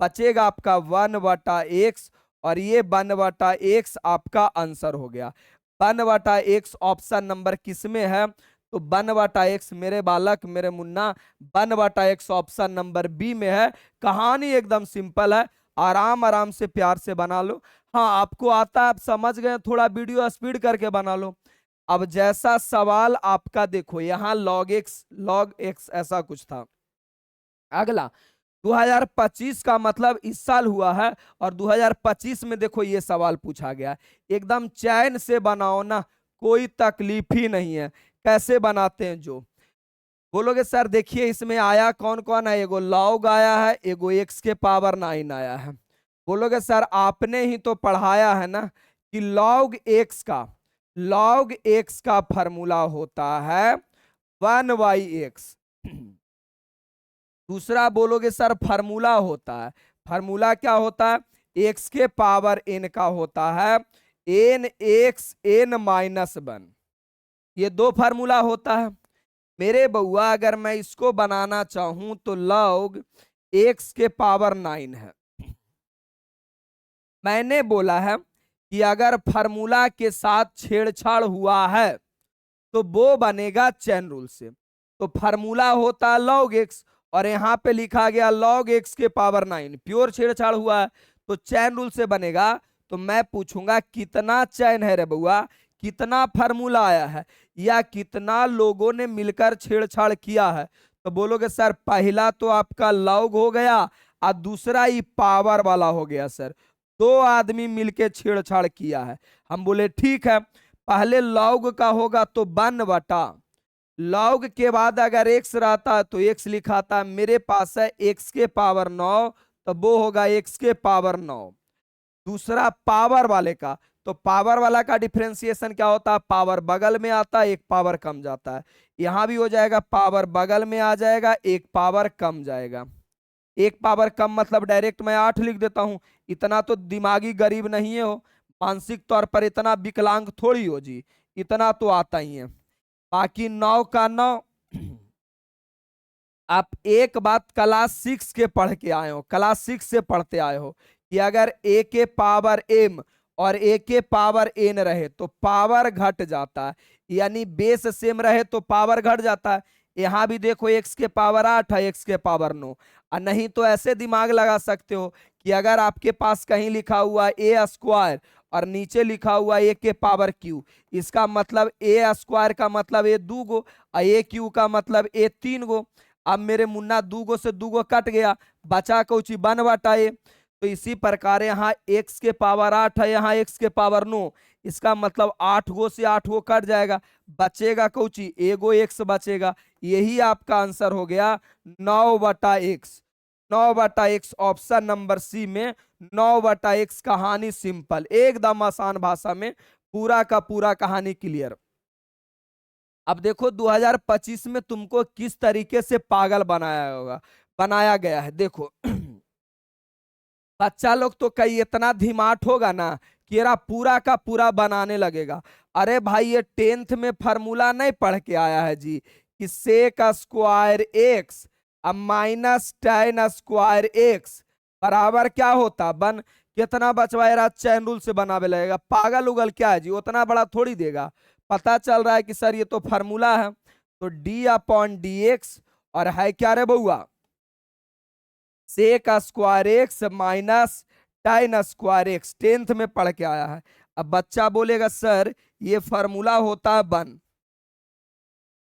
बचेगा आपका 1/x और ये 1/x आपका आंसर हो गया। 1/x ऑप्शन नंबर किस में है? तो 1/x मेरे बालक, मेरे Munna, 1/x option number B में है। कहानी एकदम सिंपल है, आराम आराम से प्यार से बना लो। हाँ आपको आता है, आप समझ गए, थोड़ा वीडियो स्पीड करके बना लो। अब जैसा सवाल आपका देखो, यहां लॉग एक्स ऐसा कुछ था। अगला 2025 का मतलब इस साल हुआ है और 2025 में देखो ये सवाल पूछा गया। एकदम चैन से बनाओ ना, कोई तकलीफ ही नहीं है। कैसे बनाते हैं जो बोलोगे सर देखिए इसमें आया कौन कौन है? एगो लॉग आया है, एगो x के पावर 9 आया है। बोलोगे सर आपने ही तो पढ़ाया है ना कि लॉग एक्स का फॉर्मूला होता है 1/x। दूसरा बोलोगे सर फार्मूला होता है, फार्मूला क्या होता है? एक्स के पावर n का होता है n(x(n-1). ये दो फार्मूला होता है मेरे बउआ। अगर मैं इसको बनाना चाहूं तो लॉग x के पावर 9 है। मैंने बोला है कि अगर फार्मूला के साथ छेड़छाड़ हुआ है तो वो बनेगा चैन रूल से। तो फार्मूला होता लॉग एक्स और यहां पे लिखा गया लॉग एक्स के पावर 9, प्योर छेड़छाड़ हुआ है तो चैन रूल से बनेगा। तो मैं पूछूंगा कितना चैन है रे बउआ? कितना फार्मूला आया है या कितना लोगों ने मिलकर छेड़छाड़ किया है? तो बोलोगे सर पहला तो आपका लॉग हो गया और दूसरा ही पावर वाला हो गया सर। 2 आदमी मिलके छेड़छाड़ किया है। हम बोले ठीक है, पहले लॉग का होगा तो 1/, लॉग के बाद अगर x रहता है तो x लिखाता। मेरे पास है x के पावर 9 तो वो होगा x के पावर 9। दूसरा पावर वाले का, तो पावर वाला का डिफरेंशिएशन क्या होता है? पावर बगल में आता है, एक पावर कम जाता है। यहां भी हो जाएगा, पावर बगल में आ जाएगा, एक पावर कम जाएगा। एक पावर कम मतलब डायरेक्ट मैं 8 लिख देता हूं। इतना तो दिमागी गरीब नहीं है हो, मानसिक तौर पर इतना विकलांग थोड़ी हो जी, इतना तो आता ही है। बाकी 9 का 9। आप एक बात क्लास 6 के पढ़ के आए हो, क्लास 6 से पढ़ते आए हो कि अगर a के पावर m और a के पावर n रहे तो पावर घट जाता है, यानी बेस सेम रहे तो पावर घट जाता है। यहां भी देखो x के पावर 8 है, x के पावर 9। और नहीं तो ऐसे दिमाग लगा सकते हो कि अगर आपके पास कहीं लिखा हुआ ए स्क्वायर और नीचे लिखा हुआ ए के पावर क्यू, इसका मतलब ए स्क्वायर का मतलब ए 2 गो और ए क्यू का मतलब ए 3 गो। अब मेरे मुन्ना 2 गो से 2 गो कट गया, बचा कौची 1/a। तो इसी प्रकार यहाँ x के पावर 8 है, यहाँ x के पावर 9, इसका मतलब 8 गो से 8 गो कट जाएगा, बचेगा कौची एगो x बचेगा। यही आपका आंसर हो गया 9/x। 9/x ऑप्शन नंबर सी में 9/x। कहानी सिंपल, एकदम आसान भाषा में पूरा का पूरा कहानी क्लियर। अब देखो 2025 में तुमको किस तरीके से पागल बनाया गया है। देखो बच्चा लोग तो कई इतना धिमाट होगा ना कि येरा पूरा का पूरा बनाने लगेगा। अरे भाई ये 10th में फार्मूला नहीं पढ़ के आया है जी कि सेक स्क्वायर एक्स अब माइनस tan स्क्वायर एक्स बराबर क्या होता बन, कितना बचवाएगा चैन रूल से बनावे लगेगा। पागल उगल क्या है जी, उतना बड़ा थोड़ी देगा। पता चल रहा है कि सर ये तो फार्मूला है, तो d/dx और है क्या रे बउआ sec square x minus tan square x. 10th में पढ़ के आया है। अब बच्चा बोलेगा सर ये फार्मूला होता है बन,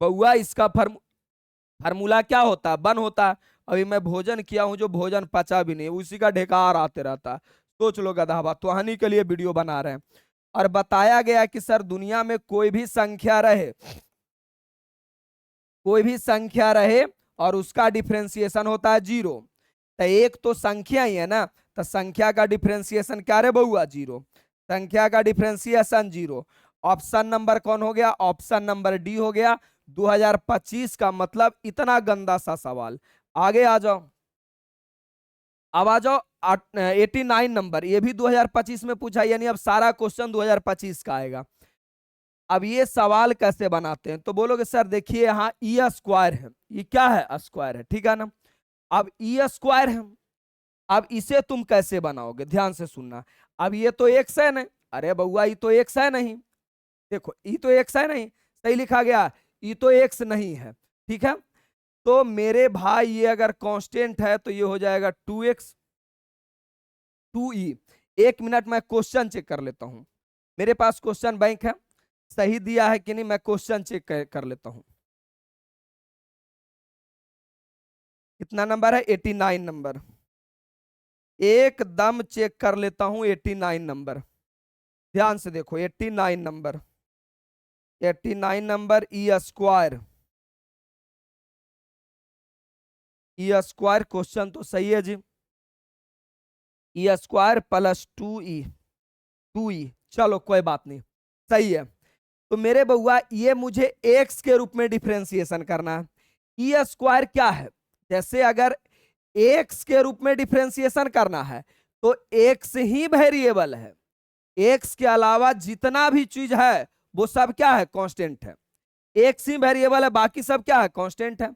बउआ इसका फार्मूला क्या होता है बन होता है। अभी मैं भोजन किया हूं जो भोजन पचा भी नहीं, उसी का ढेकार आते रहता है। सोच लो गधा, तो हानि के लिए वीडियो बना रहे हैं। और बताया गया कि सर दुनिया में कोई भी संख्या रहे, कोई भी संख्या रहे और उसका डिफरेंशिएशन होता है 0। तो एक तो संख्या ही है ना, तो संख्या का डिफरेंशिएशन क्या रे बउआ 0, संख्या का डिफरेंशिएशन 0। ऑप्शन नंबर कौन हो गया, ऑप्शन नंबर डी हो गया। 2025 का मतलब इतना गंदा सा सवाल। आगे आ जाओ, अब आ जाओ 89 नंबर, ये भी 2025 में पूछा, यानी अब सारा क्वेश्चन 2025 का आएगा। अब ये सवाल कैसे बनाते हैं, तो बोलोगे सर देखिए यहाँ ई स्क्वायर है, ये क्या है स्क्वायर है, ठीक है ना। अब ई स्क्वायर है, अब इसे तुम कैसे बनाओगे, ध्यान से सुनना। अब ये तो एक्स है ना, अरे बउआ ये तो एक्स है नहीं, देखो ई तो एक्स है नहीं, सही लिखा गया, ई तो एक्स नहीं है, ठीक है। तो मेरे भाई ये अगर कांस्टेंट है तो ये हो जाएगा 2x 2e। 1 मिनट मैं क्वेश्चन चेक कर लेता हूं, मेरे पास क्वेश्चन बैंक है, सही दिया है कि नहीं, मैं क्वेश्चन चेक कर लेता हूं। कितना नंबर है 89 नंबर, एकदम चेक कर लेता हूं 89 नंबर। ध्यान से देखो 89 number, 89 number E square, E square question तो सही है जी, ई स्क्वायर प्लस 2e चलो कोई बात नहीं, सही है। तो मेरे बउआ ये मुझे एक्स के रूप में डिफरेंशिएशन करना है। ई स्क्वायर क्या है, जैसे अगर एक्स के रूप में डिफरेंशिएशन करना है तो एक्स ही वेरिएबल है, एक्स के अलावा जितना भी चीज है वो सब क्या है कांस्टेंट है। एक्स ही वेरिएबल है, बाकी सब क्या है कांस्टेंट है।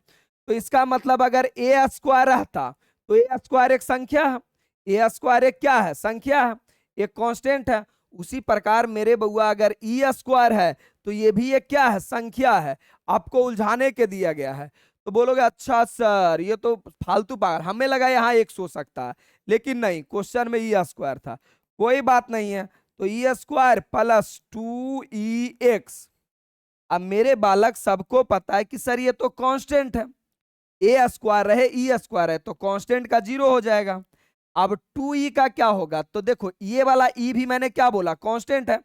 तो इसका मतलब अगर ए स्क्वायर रहता तो ए स्क्वायर एक संख्या है, ए स्क्वायर एक क्या है संख्या है, एक कांस्टेंट है। उसी प्रकार मेरे बउआ अगर ई स्क्वायर है तो ये भी एक क्या है संख्या है, आपको उलझाने के दिया गया है। तो बोलोगे अच्छा सर ये तो फालतू पागल, हमें लगा यहाँ एक सो सकता है, लेकिन नहीं क्वेश्चन में ई स्क्वायर था, कोई बात नहीं है। तो ई स्क्वायर प्लस 2e(x), अब मेरे बालक सबको पता है कि सर ये तो कांस्टेंट है, ए स्क्वायर रहे ई स्क्वायर है तो कांस्टेंट का 0 हो जाएगा। अब 2e का क्या होगा, तो देखो ये वाला e भी मैंने क्या बोला कांस्टेंट है,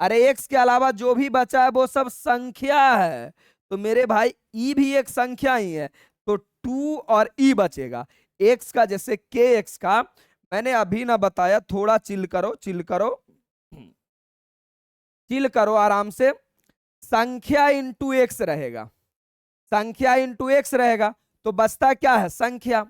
अरे x के अलावा जो भी बचा है वो सब संख्या है, तो मेरे भाई e भी एक संख्या ही है, तो 2 और e बचेगा। x का जैसे kx का मैंने अभी ना बताया, थोड़ा चिल करो चिल करो चिल करो आराम से, संख्या इंटू एक्स रहेगा, संख्या इंटू एक्स रहेगा, तो बचता क्या है संख्या,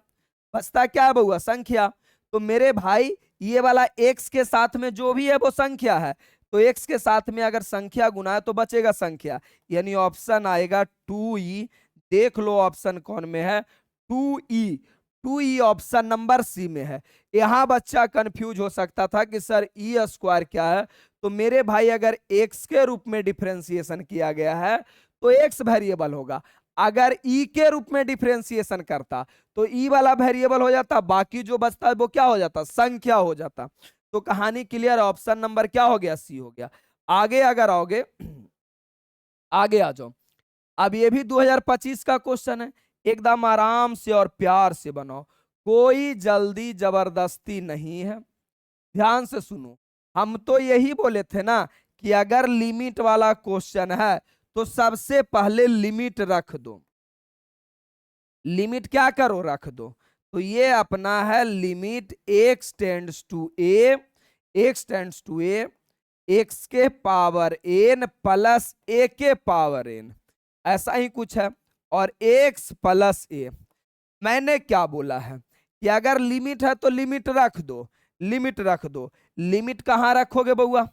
बचता क्या है बउआ संख्या। तो मेरे भाई ये वाला एक्स के साथ में जो भी है वो संख्या है, तो एक्स के साथ में अगर संख्या गुना है तो बचेगा संख्या, यानी ऑप्शन आएगा 2e। देख लो ऑप्शन कौन में है 2e। 2e ऑप्शन नंबर सी में है। यहां बच्चा कंफ्यूज हो सकता था कि सर ई स्क्वायर क्या है। तो मेरे भाई अगर x के रूप में डिफरेंशिएशन किया गया है तो x वेरिएबल होगा। अगर e के रूप में डिफरेंशिएशन करता तो e वाला वेरिएबल हो जाता, बाकी जो बचता है वो क्या हो जाता, संख्या हो जाता। तो कहानी क्लियर, ऑप्शन नंबर क्या हो गया, सी हो गया। आगे अगर आओगे, आगे आ जाओ। अब ये भी 2025 का क्वेश्चन है, एकदम आराम से और प्यार से बनाओ, कोई जल्दी जबरदस्ती नहीं है। ध्यान से सुनो, हम तो यही बोले थे ना कि अगर लिमिट वाला क्वेश्चन है तो सबसे पहले लिमिट रख दो। लिमिट क्या करो, रख दो। तो ये अपना है limit x tends to a, x tends to a, x के पावर n प्लस a के पावर n, ऐसा ही कुछ है। और x प्लस a, मैंने क्या बोला है कि अगर लिमिट है तो लिमिट रख दो, लिमिट रख दो। लिमिट कहां रखोगे बउआ,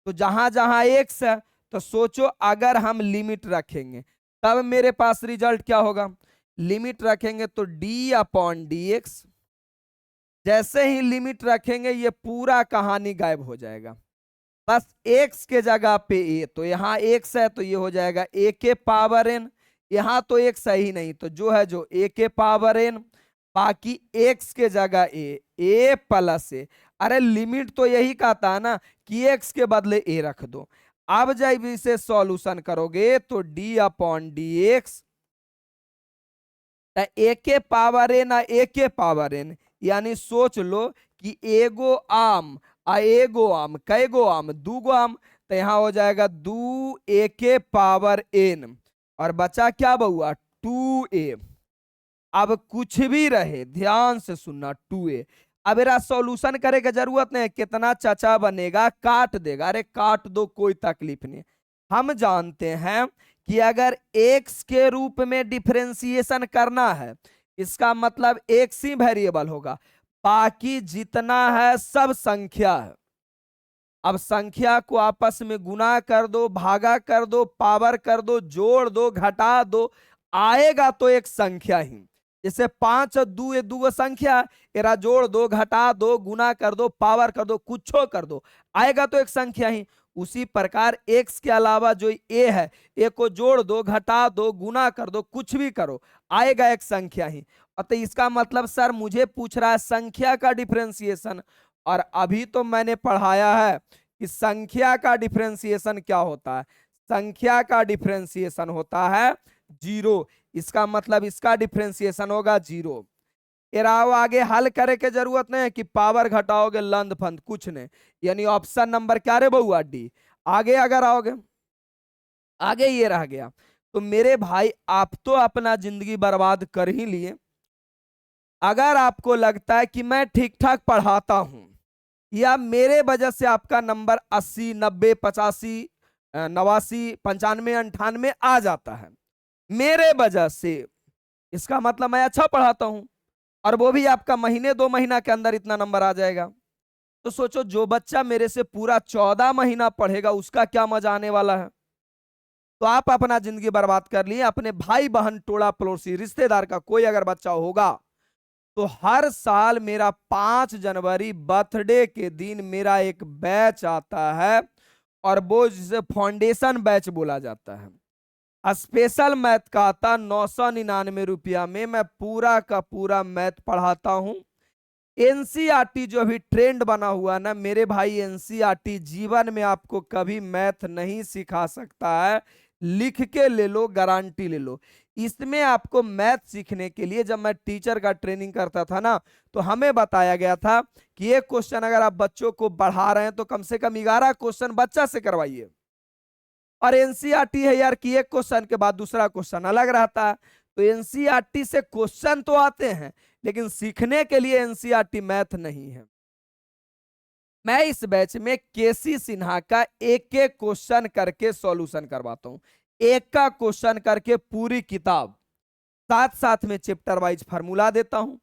तो जहां जहां x है तो सोचो अगर हम लिमिट रखेंगे तब मेरे पास रिजल्ट क्या होगा, लिमिट रखेंगे तो d अपॉन dx। जैसे ही लिमिट रखेंगे ये पूरा कहानी गायब हो जाएगा। बस x के जगह पे a, तो यहाँ x है तो ये हो जाएगा a के पावर n, यहाँ तो x है ही नहीं तो जो है जो a के पावर n, बाकी x के जगह a प्लस a। अरे लिमिट तो यही कहता है ना कि x के बदले a रख दो। अब जब इसे सॉल्यूशन करोगे तो d upon D x, a के पावर n आ a के पावर n, यानी सोच लो कि एगो आम आ एगो आम, कैगो आम, दूगो आम, तो यहां हो जाएगा 2a के पावर n और बचा क्या बउआ 2a। अब कुछ भी रहे ध्यान से सुनना 2a। अब मेरा सॉल्यूशन करे की जरूरत नहीं, कितना चाचा बनेगा काट देगा, अरे काट दो कोई तकलीफ नहीं। हम जानते हैं कि अगर x के रूप में डिफरेंशिएशन करना है इसका मतलब x ही वेरिएबल होगा, बाकी जितना है सब संख्या है। अब संख्या को आपस में गुना कर दो, भागा कर दो, पावर कर दो, जोड़ दो, घटा दो, आएगा तो एक संख्या ही। जैसे 5 और 2 ये दो संख्या, एरा जोड़ दो, घटा दो, गुना कर दो, पावर कर दो, कुछो कर दो, आएगा तो एक संख्या ही। उसी प्रकार x के अलावा जो a है, a को जोड़ दो, घटा दो, गुना कर दो, कुछ भी करो, आएगा एक संख्या ही। तो इसका मतलब सर मुझे पूछ रहा है संख्या का डिफरेंशिएशन, और अभी तो मैंने पढ़ाया है कि संख्या का डिफरेंशिएशन क्या होता है। संख्या का डिफरेंशिएशन होता है जीरो, इसका मतलब इसका डिफरेंशिएशन होगा जीरो। एराव आगे हल करे के जरूरत नहीं है कि पावर घटाओगे लंद फंद, कुछ नहीं, यानी ऑप्शन नंबर क्या रे बउआ डी। आगे अगर आओगे, आगे ये रह गया। तो मेरे भाई आप तो अपना जिंदगी बर्बाद कर ही लिए। अगर आपको लगता है कि मैं ठीक ठाक पढ़ाता हूं या मेरे वजह से आपका नंबर 80, 90, 85, 89, 95, 98 आ जाता है मेरे वजह से, इसका मतलब मैं अच्छा पढ़ाता हूं और वो भी आपका महीने 2 महीना के अंदर इतना नंबर आ जाएगा। तो सोचो जो बच्चा मेरे से पूरा 14 महीना पढ़ेगा उसका क्या मजा आने वाला है। तो आप अपना जिंदगी बर्बाद कर लिए। अपने भाई बहन टोला पड़ोसी रिश्तेदार का कोई अगर बच्चा होगा तो हर साल मेरा 5 जनवरी बर्थडे के दिन मेरा एक बैच आता है और वो जिसे फाउंडेशन बैच बोला जाता है। स्पेशल मैथ का आता 999 रुपया में मैं पूरा का पूरा मैथ पढ़ाता हूं। एनसीईआरटी जो भी ट्रेंड बना हुआ ना मेरे भाई, एनसीईआरटी जीवन में आपको कभी मैथ नहीं सिखा सकता है, लिख के ले लो, गारंटी ले लो। इसमें आपको मैथ सीखने के लिए जब मैं टीचर का ट्रेनिंग करता था ना तो हमें बताया गया था कि एक क्वेश्चन अगर आप बच्चों को बढ़ा रहे हैं तो कम से कम 11 क्वेश्चन बच्चा से करवाइए। और एनसीईआरटी है यार कि एक क्वेश्चन के बाद दूसरा क्वेश्चन अलग रहता है। तो एनसीईआरटी से क्वेश्चन तो आते हैं लेकिन सीखने के लिए एनसीईआरटी मैथ नहीं है। मैं इस बैच में केसी सिन्हा का एक एक क्वेश्चन करके सॉल्यूशन करवाता हूं, एक का क्वेश्चन करके पूरी किताब, साथ साथ में चैप्टर वाइज फार्मूला देता हूं,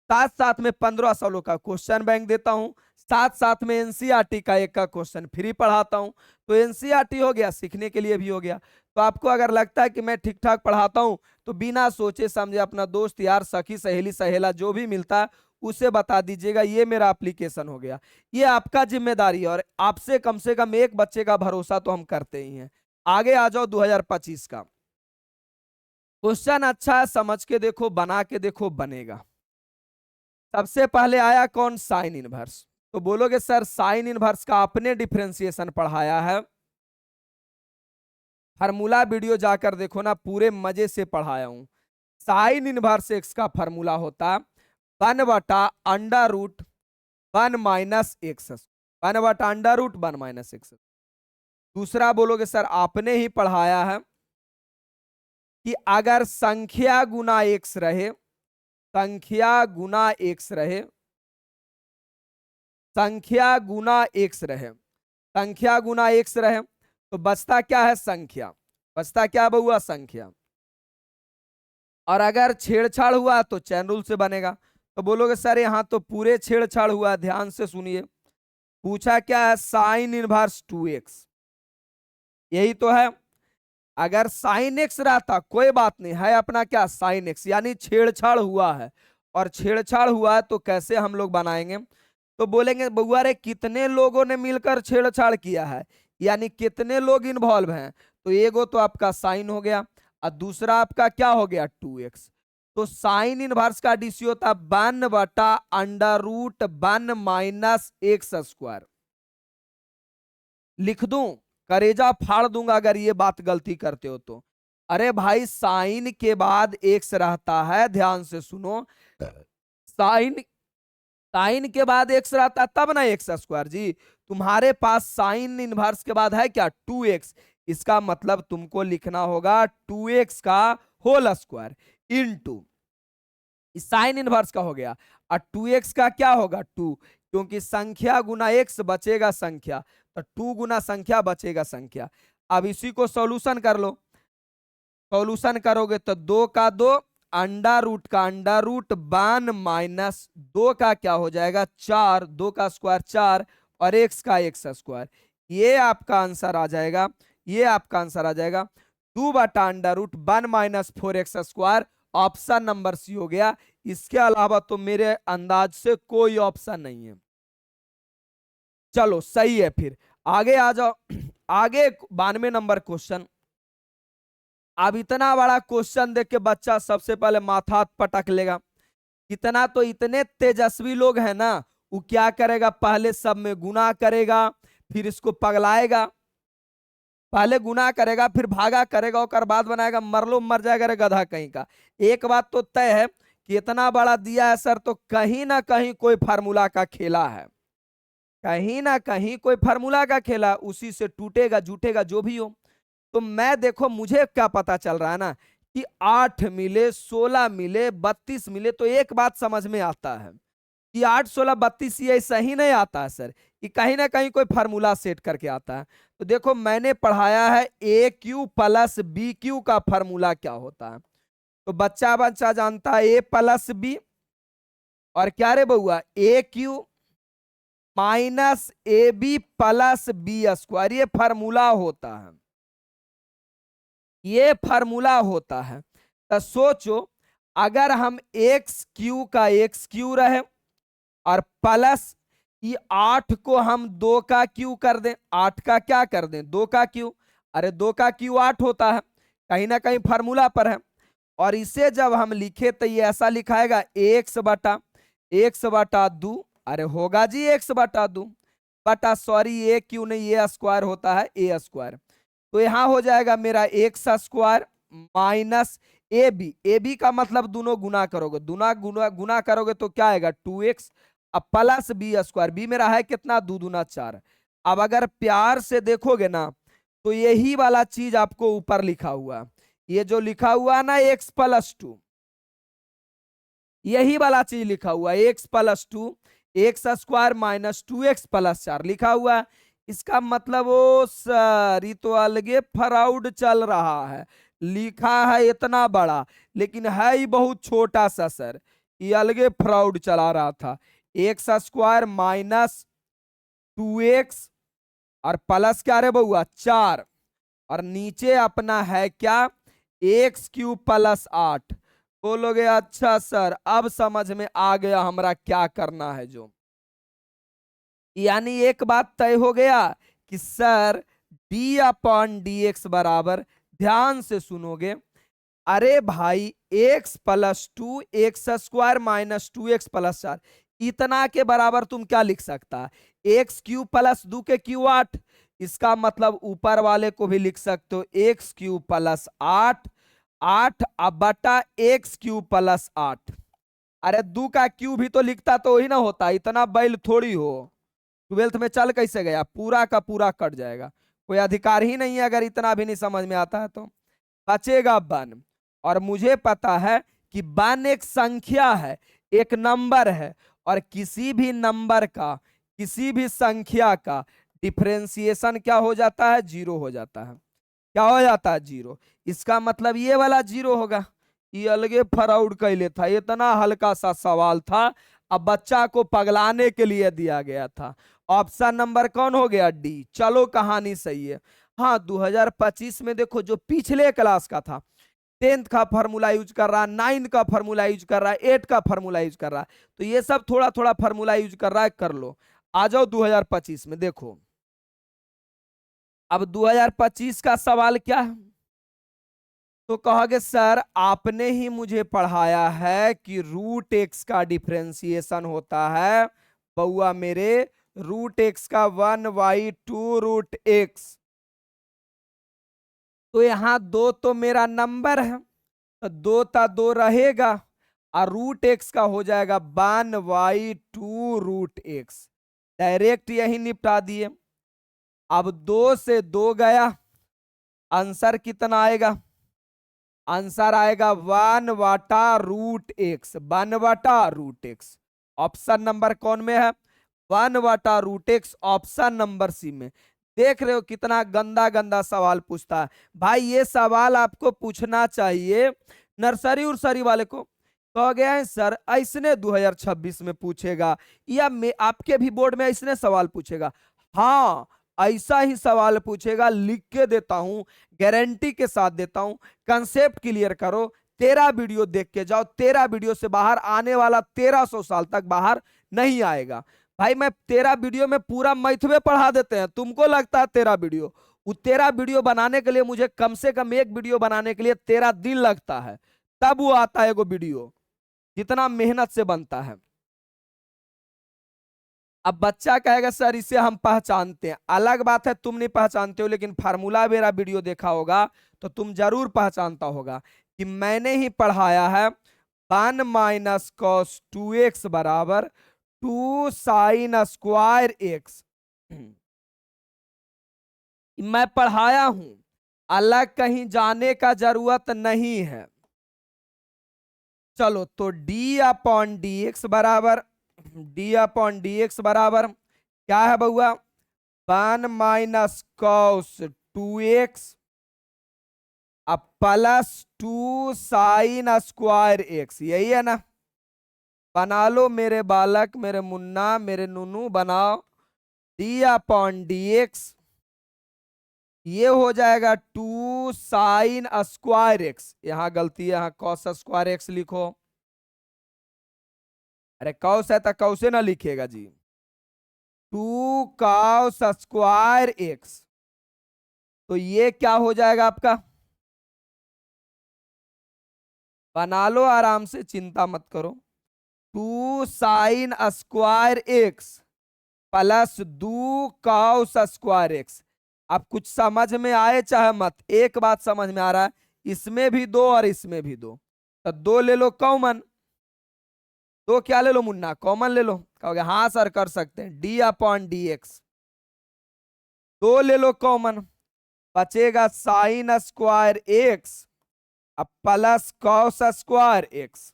साथ साथ में 15 सवालों का क्वेश्चन बैंक देता हूं, साथ साथ में एनसीईआरटी का एक का क्वेश्चन फ्री पढ़ाता हूं। तो एनसीईआरटी हो गया, सीखने के लिए भी हो गया। तो आपको अगर लगता है कि मैं ठीक ठाक पढ़ाता हूं तो बिना सोचे समझे अपना दोस्त यार सखी सहेली सहेला जो भी मिलता है उसे बता दीजिएगा, ये मेरा एप्लीकेशन हो गया। ये आपका जिम्मेदारी है और आपसे कम से कम एक बच्चे का भरोसा तो हम करते ही हैं। आगे आ जाओ 2025 का क्वेश्चन। अच्छा है, समझ के देखो, बना के देखो, बनेगा। सबसे पहले आया कौन? Sine inverse. तो बोलोगे सर साइन इनवर्स का आपने डिफरेंशिएशन पढ़ाया है? फार्मूला वीडियो जाकर देखो ना, पूरे मजे से पढ़ाया हूं। साइन इनवर्स एक्स का फार्मूला होता 1/√1 माइनस एक्स, 1/√1 माइनस एक्स। दूसरा बोलोगे सर आपने ही पढ़ाया है कि अगर संख्या गुना एक्स रहे, संख्या गुना एक्स रहे, संख्या गुना एक्स रहे, संख्या गुना एक्स रहे तो बचता क्या है? संख्या। बचता क्या बउआ? संख्या। और अगर छेड़छाड़ हुआ तो चैन रूल से बनेगा। तो बोलोगे सर यहां तो पूरे छेड़छाड़ हुआ, ध्यान से सुनिए। पूछा क्या है? साइन इनवर्स 2x, यही तो है। अगर साइन एक्स रहता कोई बात नहीं है, अपना क्या साइन एक्स, यानी छेड़छाड़ हुआ है। और छेड़छाड़ हुआ है तो कैसे हम लोग बनाएंगे? तो बोलेंगे बउआ रे कितने लोगों ने मिलकर छेड़छाड़ किया है, यानी कितने लोग इन्वॉल्व हैं। तो एगो तो आपका साइन हो गया और दूसरा आपका क्या हो गया? 2x। तो साइन इनवर्स का डीसी होता 1/√1 माइनस एक्स स्क्वायर। लिख दूं? करेजा फाड़ दूंगा अगर ये बात गलती करते हो तो। अरे भाई साइन के बाद एक्स रहता है, ध्यान से सुनो। साइन साइन के बाद एक्स रहता है तब ना एक्स स्क्वायर जी। तुम्हारे पास साइन इनवर्स के बाद है क्या? 2x। इसका मतलब तुमको लिखना होगा 2x का whole square into sine inverse का हो गया। और 2x का क्या होगा? 2, क्योंकि संख्या गुना x बचेगा संख्या, तो 2 गुना संख्या बचेगा संख्या। अब इसी को सॉल्यूशन कर लो। सॉल्यूशन करोगे तो 2 का 2, अंडा रूट 1 माइनस 2 का क्या हो जाएगा? 4, 2 का स्क्वायर 4 और x का x स्क्वायर। ये आपका आंसर आ जाएगा, ये आपका आंसर आ जाएगा 2/√1 minus 4x square. Option number C हो गया। इसके अलावा तो मेरे अंदाज से कोई ऑप्शन नहीं है। चलो सही है, फिर आगे आ जाओ। आगे 92 नंबर क्वेश्चन। अब इतना बड़ा क्वेश्चन देख के बच्चा सबसे पहले माथा पटक लेगा। इतना तो इतने तेजस्वी लोग हैं ना, वो क्या करेगा? पहले सब में गुना करेगा, फिर इसको पगलाएगा। पहले गुना करेगा फिर भागा करेगा और बाद बनाएगा। मर लो मर जाएगा रे गधा कहीं का। एक बात तो तय है कि इतना बड़ा दिया है सर, तो कहीं ना कहीं कोई फार्मूला का खेला है, कहीं ना कहीं कोई फार्मूला का खेला, उसी से टूटेगा जुटेगा जो भी हो। तो मैं देखो मुझे क्या पता चल रहा है ना कि 8 मिले 16 मिले 32 मिले, तो एक बात समझ में आता है कि 8 16 32 ये सही नहीं आता है सर, कि कहीं ना कहीं कोई फार्मूला सेट करके आता है। तो देखो मैंने पढ़ाया है ए क्यू प्लस बी क्यू का फार्मूला क्या होता है। तो बच्चा बच्चा जानता है ए प्लस बी और क्या रे बउआ? A cube minus A B plus B square, ये फार्मूला होता है, ये फार्मूला होता है। तो सोचो अगर हम एक्स क्यू का एक्स क्यू रहे और प्लस ये 8 को हम 2 का क्यू कर दें, 8 का क्या कर दें? 2 का क्यू। अरे 2 का क्यू 8 होता है, कहीं ना कहीं फार्मूला पर है। और इसे जब हम लिखे तो ये ऐसा लिखाएगा एक्स बटा 2। अरे होगा जी एक्स बटा 2 बटा, सॉरी ए क्यू नहीं, ये स्क्वायर होता है ए स्क्वायर। तो यहां हो जाएगा मेरा एक्स स्क्वायर माइनस ए बी का मतलब दोनों गुना करोगे, गुना करोगे तो क्या आएगा? 2x। अब प्लस बी स्क्वायर, बी मेरा है कितना? 2 दूना 4। अब अगर प्यार से देखोगे ना तो यही वाला चीज आपको ऊपर लिखा हुआ, ये जो लिखा हुआ है ना x प्लस 2, यही वाला चीज लिखा हुआ x plus 2, x square minus 2x plus 4 लिखा हुआ है। इसका मतलब वो सर तो अलगे फ्रॉड चल रहा है, लिखा है इतना बड़ा लेकिन है ही बहुत छोटा सा सर, ये अलगे फ्रॉड चला रहा था। एक्स स्क्वायर माइनस 2x और प्लस क्या रे बउआ 4, और नीचे अपना है क्या एक्स क्यूब प्लस 8। बोलोगे अच्छा सर अब समझ में आ गया हमरा क्या करना है। जो यानी एक बात तय हो गया कि sir D upon D x बराबर, ध्यान से सुनोगे, अरे भाई x plus 2 x square minus 2x plus 4, इतना के बराबर तुम क्या लिख सकता है, एक्स क्यूब प्लस 2 के क्यू 8, इसका मतलब ऊपर वाले को भी लिख सकते हो एक्स क्यूब प्लस 8, 8 अब बटा एक्स क्यूब प्लस 8। अरे 2 का क्यूब भी तो लिखता तो वही ना होता, इतना बैल थोड़ी हो। 12th में चल कैसे गया, पूरा का पूरा कट जाएगा, कोई अधिकार ही नहीं है अगर इतना भी नहीं समझ में आता है तो। बचेगा 1, और मुझे पता है कि 1 एक संख्या है, एक नंबर है, और किसी भी नंबर का, किसी भी संख्या का डिफरेंशिएशन क्या हो जाता है, 0 हो जाता है। क्या हो जाता है, 0। इसका मतलब ये वाला 0 होगा। ये अलगे फ्रॉड कैले था, इतना हल्का सा सवाल था, अब बच्चा को पगलाने के लिए दिया गया था। ऑप्शन नंबर कौन हो गया, डी। चलो कहानी सही है। हाँ 2025 में देखो जो पिछले क्लास का था, 10th का फॉर्मूला यूज कर रहा है, 9th का फॉर्मूला यूज कर रहा है, 8 का फॉर्मूला यूज कर रहा है, तो ये सब थोड़ा थोड़ा फॉर्मूला यूज कर रहा है, कर लो। आ जाओ 2025 में, देखो अब 2025 का सवाल क्या है। तो कहोगे सर आपने ही मुझे पढ़ाया है कि रूट एक्स का डिफरेंशिएशन होता है बउआ मेरे, रूट एक्स का 1/2 रूट एक्स। तो यहां 2 तो मेरा नंबर है, तो 2 ता 2 रहेगा, और रूट एक्स का हो जाएगा 1/2 रूट एक्स। डायरेक्ट यही निपटा दिए। अब 2 से 2 गया, आंसर कितना आएगा, आंसर आएगा 1/√x, 1/√x। ऑप्शन नंबर कौन में है, 1/√x, ऑप्शन नंबर सी में। देख रहे हो कितना गंदा गंदा सवाल पूछता है भाई। ये सवाल आपको पूछना चाहिए नर्सरी उर्सरी वाले को। कह गया है सर ऐसने 2026 में पूछेगा, या आपके भी बोर्ड में ऐसने सवाल पूछेगा। हाँ ऐसा ही सवाल पूछेगा, लिख के देता हूं, गारंटी के साथ देता हूं। कंसेप्ट क्लियर करो, 13 वीडियो देख के जाओ, 13 वीडियो से बाहर आने वाला 1300 साल तक बाहर नहीं आएगा। भाई मैं 13 वीडियो में पूरा मैथ में पढ़ा देते हैं, तुमको लगता है 13 वीडियो, वो 13 वीडियो बनाने के लिए मुझे कम से कम एक वीडियो बनाने के लिए 13 दिन लगता है, तब वो आता है वो वीडियो, जितना मेहनत से बनता है। अब बच्चा कहेगा सर इसे हम पहचानते हैं, अलग बात है तुम नहीं पहचानते हो, लेकिन फार्मूला मेरा वीडियो देखा होगा तो तुम जरूर पहचानता होगा कि मैंने ही पढ़ाया है 1 - cos 2x बराबर 2 sin स्क्वायर एक्स। मैं पढ़ाया हूं, अलग कहीं जाने का जरूरत नहीं है। चलो तो d/dx बराबर, d/dx बराबर क्या है बउआ, 1 - cos 2x अब प्लस 2 sin स्क्वायर एक्स, यही है ना। बना लो मेरे बालक, मेरे मुन्ना, मेरे नूनू, बनाओ। d/dx ये हो जाएगा 2 sin स्क्वायर एक्स, यहां गलती है, यहां cos स्क्वायर एक्स लिखो। अरे कौस है तो कौसे ना लिखेगा जी, 2 cos स्क्वायर एक्स, तो ये क्या हो जाएगा आपका, बना लो आराम से, चिंता मत करो। 2 sin square x plus 2 cos square x. अब कुछ समझ में आए चाहे मत, एक बात समझ में आ रहा है, इसमें भी 2 और इसमें भी 2, तो 2 ले लो कॉमन। 2 क्या ले लो मुन्ना, कॉमन ले लो। कहोगे हाँ सर कर सकते हैं, d/dx 2 ले लो कॉमन, बचेगा sin स्क्वायर एक्स अब प्लस cos स्क्वायर एक्स।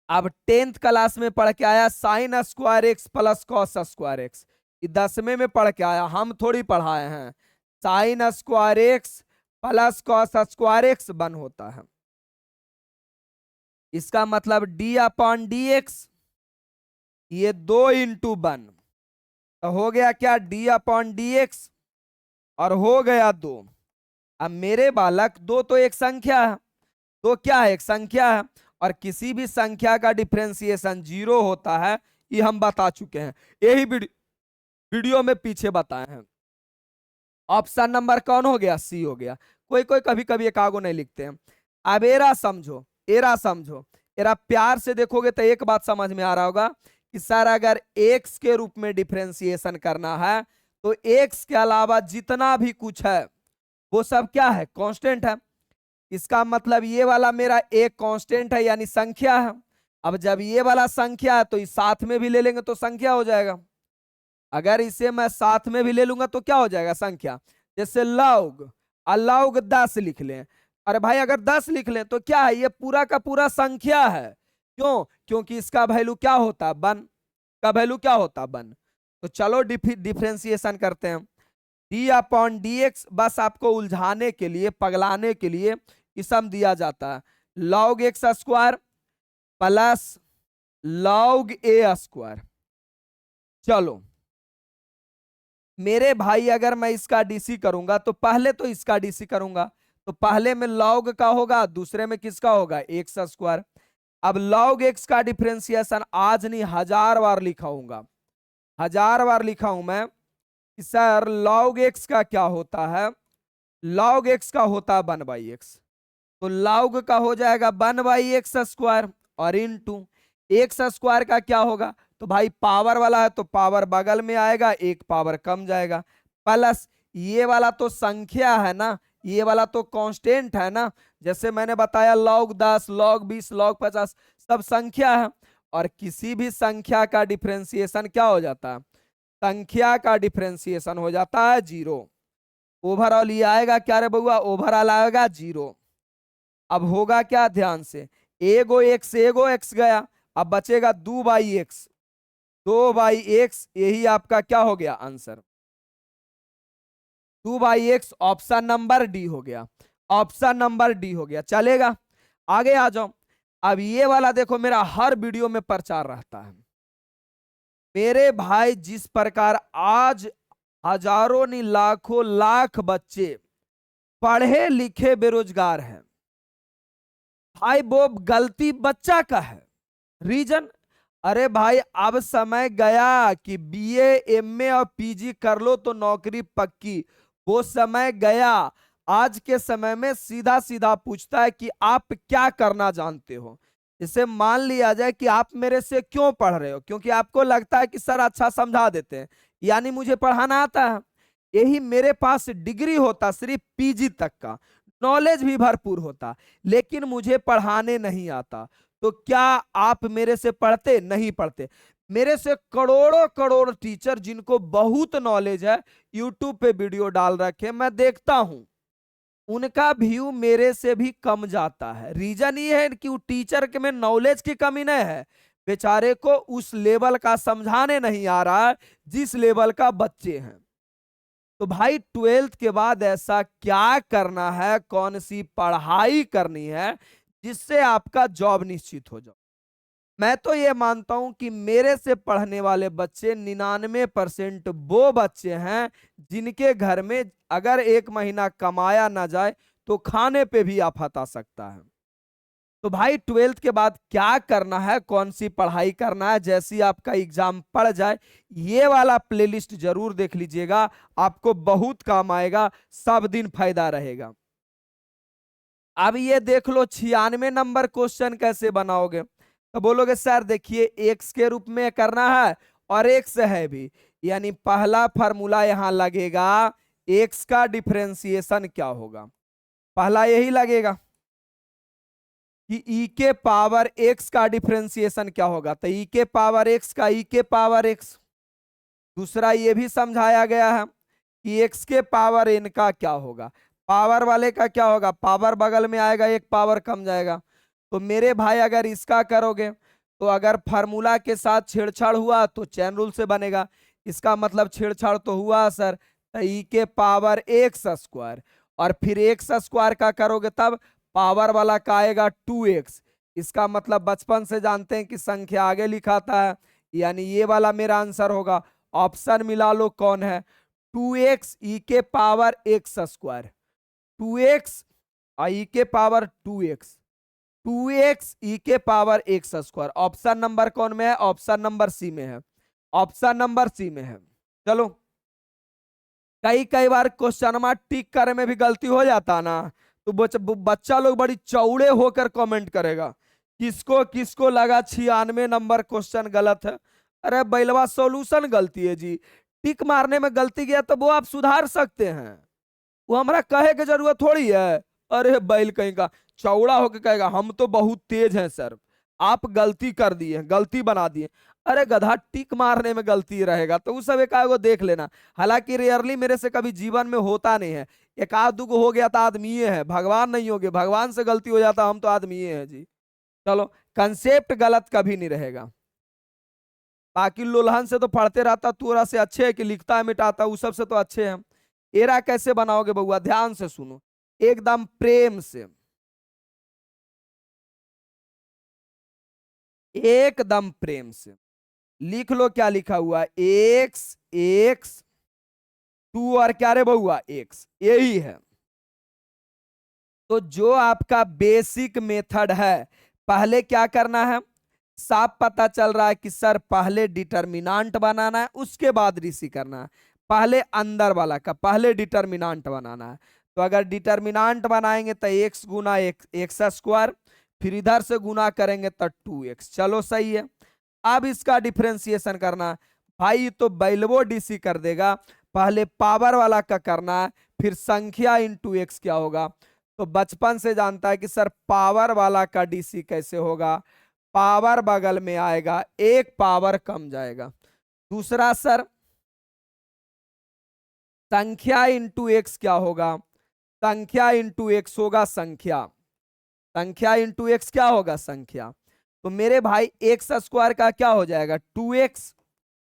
अब 10th क्लास में पढ़ के आया sin square x plus cos square x, 10वें में पढ़ के आया, हम थोड़ी पढ़ाए हैं। sin square x plus cos square x 1 होता है। इसका मतलब डी अपॉन डी एक्स, ये 2 × 1 तो हो गया क्या, डी अपॉन डी एक्स, और हो गया 2। अब मेरे बालक, दो तो एक संख्या है, तो क्या है, एक संख्या है, और किसी भी संख्या का डिफरेंशिएशन 0 होता है, ये हम बता चुके हैं, यही वीडियो में पीछे बताए हैं। ऑप्शन नंबर कौन हो गया, सी हो गया। कोई कोई कभी कभी एक आगो नहीं लिखते हैं। अब एरा समझो, एरा समझो, एरा प्यार से देखोगे तो एक बात समझ में आ रहा होगा कि सर अगर एक्स के रूप में डिफरेंशिएशन करना है तो एक्स के अलावा जितना भी कुछ है वो सब क्या है, कांस्टेंट है। इसका मतलब ये वाला मेरा एक कांस्टेंट है यानी संख्या है। अब जब ये वाला संख्या है तो इस साथ में भी ले लेंगे तो संख्या हो जाएगा। अगर इसे मैं साथ में भी ले लूंगा तो क्या हो जाएगा, संख्या। जैसे लॉग, अलॉग 10 लिख लें, अरे भाई अगर 10 लिख लें तो क्या है, ये पूरा का पूरा संख्या है। क्यों, क्योंकि इसका वैल्यू क्या होता है, 1 का वैल्यू क्या होता है, 1। तो चलो डिफरेंशिएशन करते हैं। डी अपॉन डी एक्स, बस आपको उलझाने के लिए, पगलाने के लिए इसम दिया जाता है, log x square plus log A square. चलो मेरे भाई अगर मैं इसका डीसी करूंगा तो पहले तो इसका डीसी करूंगा, तो पहले में लॉग का होगा, दूसरे में किसका होगा, एक्स स्क्वायर। अब लॉग एक्स का डिफरेंशिएशन आज नहीं 1000 बार लिखा हूंगा, 1000 बार लिखा हूं मैं कि सर लॉग एक्स का क्या होता है, लॉग एक्स का होता है 1/x, तो लॉग का हो जाएगा 1/x स्क्वायर, और इनटू एक्स स्क्वायर का क्या होगा, तो भाई पावर वाला है तो पावर बगल में आएगा, एक पावर कम जाएगा, प्लस ये वाला तो संख्या है ना, ये वाला तो कांस्टेंट है ना। जैसे मैंने बताया log 10, log 20, log 50 सब संख्या है, और किसी भी संख्या का डिफरेंशिएशन क्या हो जाता है, संख्या का डिफरेंशिएशन हो जाता है 0। ओवरऑल ये आएगा क्या रे बउआ, ओवरऑल आएगा 0। अब होगा क्या, ध्यान से, एगो एक्स गया, अब बचेगा 2/x, 2/x, यही आपका क्या हो गया answer, 2/x। Option number D हो गया, ऑप्शन नंबर डी हो गया। चलेगा, आगे आ जाओ। अब ये वाला देखो, मेरा हर वीडियो में प्रचार रहता है मेरे भाई, जिस प्रकार आज हजारों नहीं लाखों लाख बच्चे पढ़े लिखे बेरोजगार हैं, भाई वो गलती बच्चा का है, रीजन, अरे भाई अब समय गया कि बीए एमए और पीजी कर लो तो नौकरी पक्की, वो समय गया। आज के समय में सीधा सीधा पूछता है कि आप क्या करना जानते हो। इसे मान लिया जाए कि आप मेरे से क्यों पढ़ रहे हो, क्योंकि आपको लगता है कि सर अच्छा समझा देते हैं, यानी मुझे पढ़ाना आता है। यही मेरे पास डिग्री होता सिर्फ पीजी तक का, नॉलेज भी भरपूर होता, लेकिन मुझे पढ़ाने नहीं आता, तो क्या आप मेरे से पढ़ते, नहीं पढ़ते। मेरे से करोड़ों करोड़ टीचर जिनको बहुत नॉलेज है यूट्यूब पे वीडियो डाल रखे, मैं देखता हूं उनका व्यू मेरे से भी कम जाता है। रीजन ये है कि टीचर के में नॉलेज की कमी नहीं है, बेचारे को उस लेवल का समझाने नहीं आ रहा है जिस लेवल का बच्चे हैं। तो भाई 12th के बाद ऐसा क्या करना है, कौन सी पढ़ाई करनी है जिससे आपका जॉब निश्चित हो जाए। मैं तो ये मानता हूं कि मेरे से पढ़ने वाले बच्चे 99% वो बच्चे हैं जिनके घर में अगर 1 महीना कमाया ना जाए तो खाने पे भी आफत आ सकता है। तो भाई 12th के बाद क्या करना है, कौन सी पढ़ाई करना है, जैसी आपका एग्जाम पड़ जाए ये वाला प्लेलिस्ट जरूर देख लीजिएगा, आपको बहुत काम आएगा, सब दिन फायदा रहेगा। अब ये देख लो 96 नंबर क्वेश्चन कैसे बनाओगे, तो बोलोगे सर देखिए एक्स के रूप में करना है और एक्स है भी, यानी पहला फार्मूला यहां लगेगा, एक्स का डिफरेंशिएशन क्या होगा, पहला यही लगेगा कि ई के पावर एक्स का डिफरेंशिएशन क्या होगा, तो ई के पावर एक्स का ई के पावर एक्स। दूसरा ये भी समझाया गया है कि एक्स के पावर एन का क्या होगा, पावर वाले का क्या होगा, पावर बगल में आएगा, एक पावर कम जाएगा। तो मेरे भाई अगर इसका करोगे तो अगर फार्मूला के साथ छेड़छाड़ हुआ तो चैन रूल से बनेगा, इसका मतलब छेड़छाड़ तो हुआ सर, तो ई के पावर एक्स स्क्वायर, और फिर एक्स स्क्वायर का करोगे तब पावर वाला का आएगा 2x, इसका मतलब बचपन से जानते हैं कि संख्या आगे लिखाता है, यानी ये वाला मेरा आंसर होगा। ऑप्शन मिला लो कौन है, 2x ई के पावर एक्स स्क्वायर, 2x ई के पावर 2x, 2x ई के power x square. Option number कौन में है, ऑप्शन नंबर सी में है, ऑप्शन नंबर सी में है। चलो, कई कई बार क्वेश्चन में टिक करने में भी गलती हो जाता है ना, तो बच्चा लोग बड़ी चौड़े होकर कमेंट करेगा, किसको किसको लगा 96 नंबर क्वेश्चन गलत है। अरे बैलवा सॉल्यूशन गलती है जी, टिक मारने में गलती किया तो वो आप सुधार सकते हैं, वो हमारा कहे की जरूरत थोड़ी है। अरे बैल कहीं का चौड़ा होकर कहेगा हम तो बहुत तेज हैं सर, आप गलती कर दिए, गलती बना दिए। अरे गधा, टिक मारने में गलती रहेगा तो उस सब एक आध गो देख लेना। हालांकि रेयरली मेरे से कभी जीवन में होता नहीं है, एक आध दुगो हो गया तो आदमी है, भगवान नहीं हो गए, भगवान से गलती हो जाता, हम तो आदमी है जी। चलो, कंसेप्ट गलत कभी नहीं रहेगा। बाकी लोलहन से तो पढ़ते रहता, तोरा से अच्छे है कि लिखता है मिटाता, उस सब से तो अच्छे हैं। एरा कैसे बनाओगे बउआ, ध्यान से सुनो, एकदम प्रेम से, एकदम प्रेम से लिख लो। क्या लिखा हुआ, एक्स एक्स टू और क्या रे बउआ, एक्स, यही है। तो जो आपका बेसिक मेथड है, पहले क्या करना है, साफ पता चल रहा है कि सर पहले डिटर्मिनांट बनाना है उसके बाद रीसी करना है। पहले अंदर वाला का पहले डिटर्मिनांट बनाना है। तो अगर डिटर्मिनांट बनाएंगे तो एक्स गुना एक्स स्क्वायर, फिर इधर से गुना करेंगे तो 2x। चलो सही है। अब इसका डिफरेंशिएशन करना भाई, तो बैलवो डीसी कर देगा। पहले पावर वाला का करना है, फिर संख्या इंटू एक्स क्या होगा। तो बचपन से जानता है कि सर पावर वाला का डीसी कैसे होगा, पावर बगल में आएगा, एक पावर कम जाएगा। दूसरा सर संख्या इंटू एक्स क्या होगा, संख्या इंटू एक्स होगा संख्या, संख्या इंटू एक्स क्या होगा, संख्या। तो मेरे भाई एक्स स्क्वायर का क्या हो जाएगा, 2x,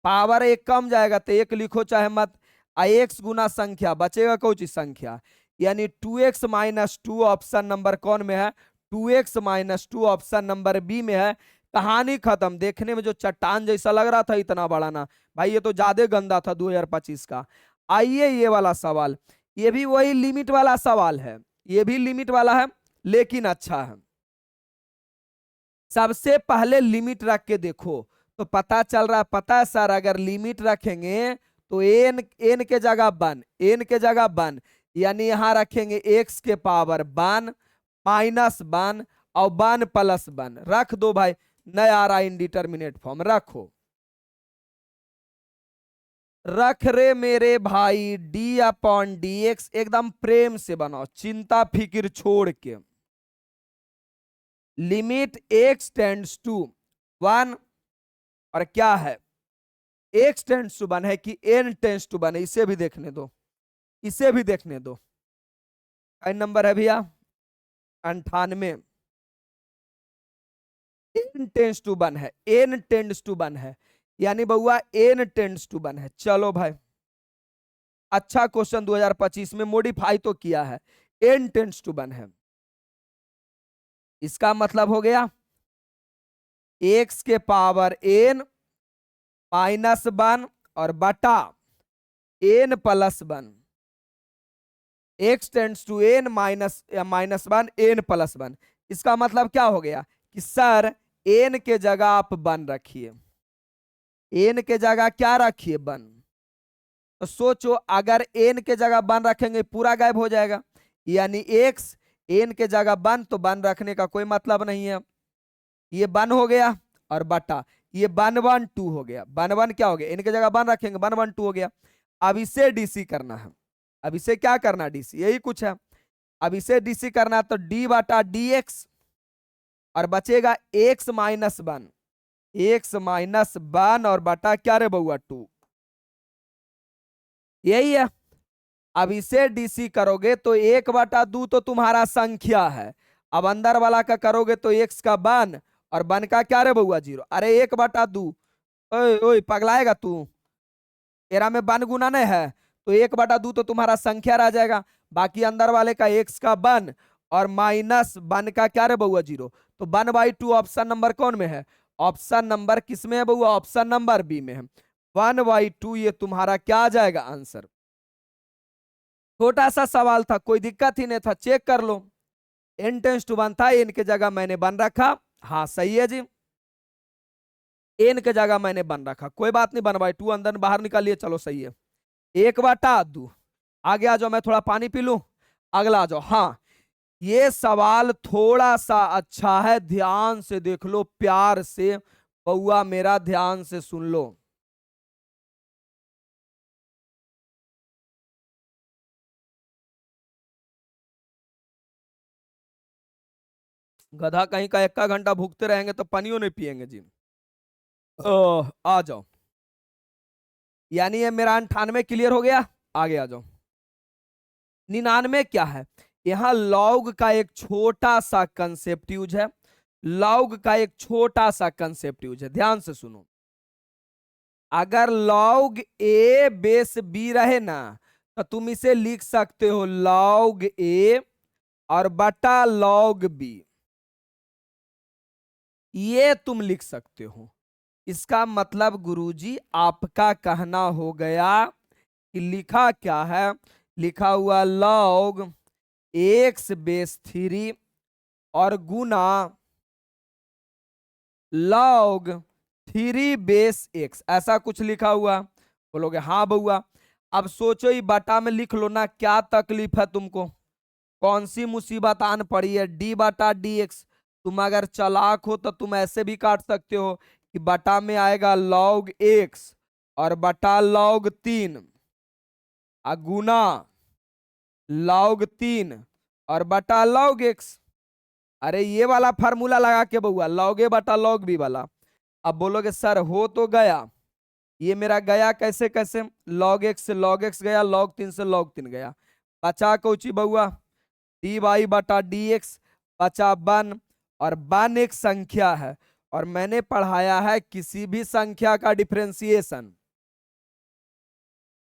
पावर एक कम जाएगा तो एक लिखो चाहे मत, एक्स गुना संख्या बचेगा कौन चीज, संख्या। यानी 2x माइनस 2 ऑप्शन नंबर कौन में है, 2x minus 2 option number B में है। कहानी खत्म। देखने में जो चट्टान जैसा लग रहा था इतना बड़ा ना भाई, ये तो ज्यादा गंदा था 2025 का। आइए ये वाला सवाल, ये भी वही लिमिट वाला सवाल है, ये भी लिमिट वाला है लेकिन अच्छा है। सबसे पहले लिमिट रख के देखो तो पता चल रहा है, पता है सर अगर लिमिट रखेंगे तो एन, एन के जगह 1, एन के जगह 1, यानी यहां रखेंगे एक्स के पावर 1 माइनस 1 और 1 प्लस 1 रख दो भाई। नया आ रहा इंडिटरमिनेट फॉर्म, रखो, रख रे मेरे भाई, डी अपॉन डी एक्स एकदम प्रेम से बनाओ, चिंता फिक्र छोड़ के। लिमिट एक्स टेंड्स टू 1 और क्या है, एक्स टेंड्स टू 1 है कि एन टेंड्स टू 1 है, इसे भी देखने दो, इसे भी देखने दो। कई नंबर है भैया, 98। एन टेंड्स टू 1 है, एन टेंड्स टू 1 है, यानी बउआ एन टेंड्स टू 1 है। चलो भाई, अच्छा क्वेश्चन 2025 में मॉडिफाई तो किया है, एन टेंड्स टू 1 है। इसका मतलब हो गया एक्स के पावर एन माइनस 1 और बटा n plus 1, x tends to n minus 1 n plus 1। इसका मतलब क्या हो गया कि सर एन के जगह आप 1 रखिए, एन के जगह क्या रखिए, 1। तो सोचो अगर एन के जगह 1 रखेंगे पूरा गायब हो जाएगा, यानी एक्स एन के जगह 1, तो 1 रखने का कोई मतलब नहीं है। ये 1 हो गया और बटा ये 1 1 2 हो गया, 1 1 क्या हो गया, एन के जगह 1 रखेंगे 1 1 2 हो गया। अब इसे डीसी करना है, अब इसे क्या करना, डीसी, यही कुछ है। अब इसे डीसी करना है तो डी बटा डी एक्स और बचेगा एक्स माइनस 1, एक्स माइनस 1 और बटा क्या रे बउआ 2, यही है। अब इसे डीसी करोगे तो 1/2 तो तुम्हारा संख्या है, अब अंदर वाला का करोगे तो एक्स का 1 और 1 का क्या रे बउआ 0। अरे 1/2, ओए ओए पगलाएगा तू, एरा में 1 गुना नहीं है तो 1/2 तो तुम्हारा संख्या रह जाएगा, बाकी अंदर वाले का एक्स का 1 और माइनस 1 का क्या रे बउआ 0, तो 1/2 ऑप्शन नंबर कौन में है, ऑप्शन नंबर किस में है बउआ, ऑप्शन नंबर बी में है। 1/2 ये तुम्हारा क्या आ जाएगा आंसर। छोटा सा सवाल था, कोई दिक्कत ही नहीं था, चेक कर लो। n → 1 था, n के जगह मैंने 1 रखा, हाँ सही है जी, n के जगह मैंने 1 रखा, कोई बात नहीं, 1/2 अंदर बाहर निकालिए, चलो सही है। 1/2 आगे आ जाओ, मैं थोड़ा पानी पी लूं, अगला आ जाओ। हाँ, ये सवाल थोड़ा सा अच्छा है, ध्यान से देख लो, प्यार से बउआ मेरा ध्यान से सुन लो। गधा कहीं का, 1 घंटा भूखते रहेंगे तो पानियों नहीं पिएंगे जी। आ जाओ, यानी ये मेरा 98 क्लियर हो गया, आगे आ जाओ। 99 क्या है, यहां लॉग का एक छोटा सा कंसेप्ट यूज है, लॉग का एक छोटा सा कंसेप्ट यूज है, ध्यान से सुनो। अगर लॉग ए बेस बी रहे ना, तो तुम इसे लिख सकते हो लॉग ए और बटा लॉग बी, ये तुम लिख सकते हो। इसका मतलब गुरुजी आपका कहना हो गया कि लिखा क्या है, लिखा हुआ लॉग x/3 और गुना लॉग 3/x, ऐसा कुछ लिखा हुआ। बोलोगे हाँ बउआ, अब सोचो ही बटा में लिख लो ना, क्या तकलीफ है तुमको, कौन सी मुसीबत आन पड़ी है, d/dx। तुम अगर चालाक हो तो तुम ऐसे भी काट सकते हो कि बटा में आएगा log x और बटा log 3 गुना log 3 और बटा log x। अरे ये वाला फार्मूला लगा के बउआ, log a बटा log b वाला। अब बोलोगे सर हो तो गया, ये मेरा गया कैसे कैसे, log x से log x गया, log 3 से log 3 गया, बचा कौची बउआ, dy/dx बचा 1, और 1 एक संख्या है, और मैंने पढ़ाया है किसी भी संख्या का डिफरेंशिएशन,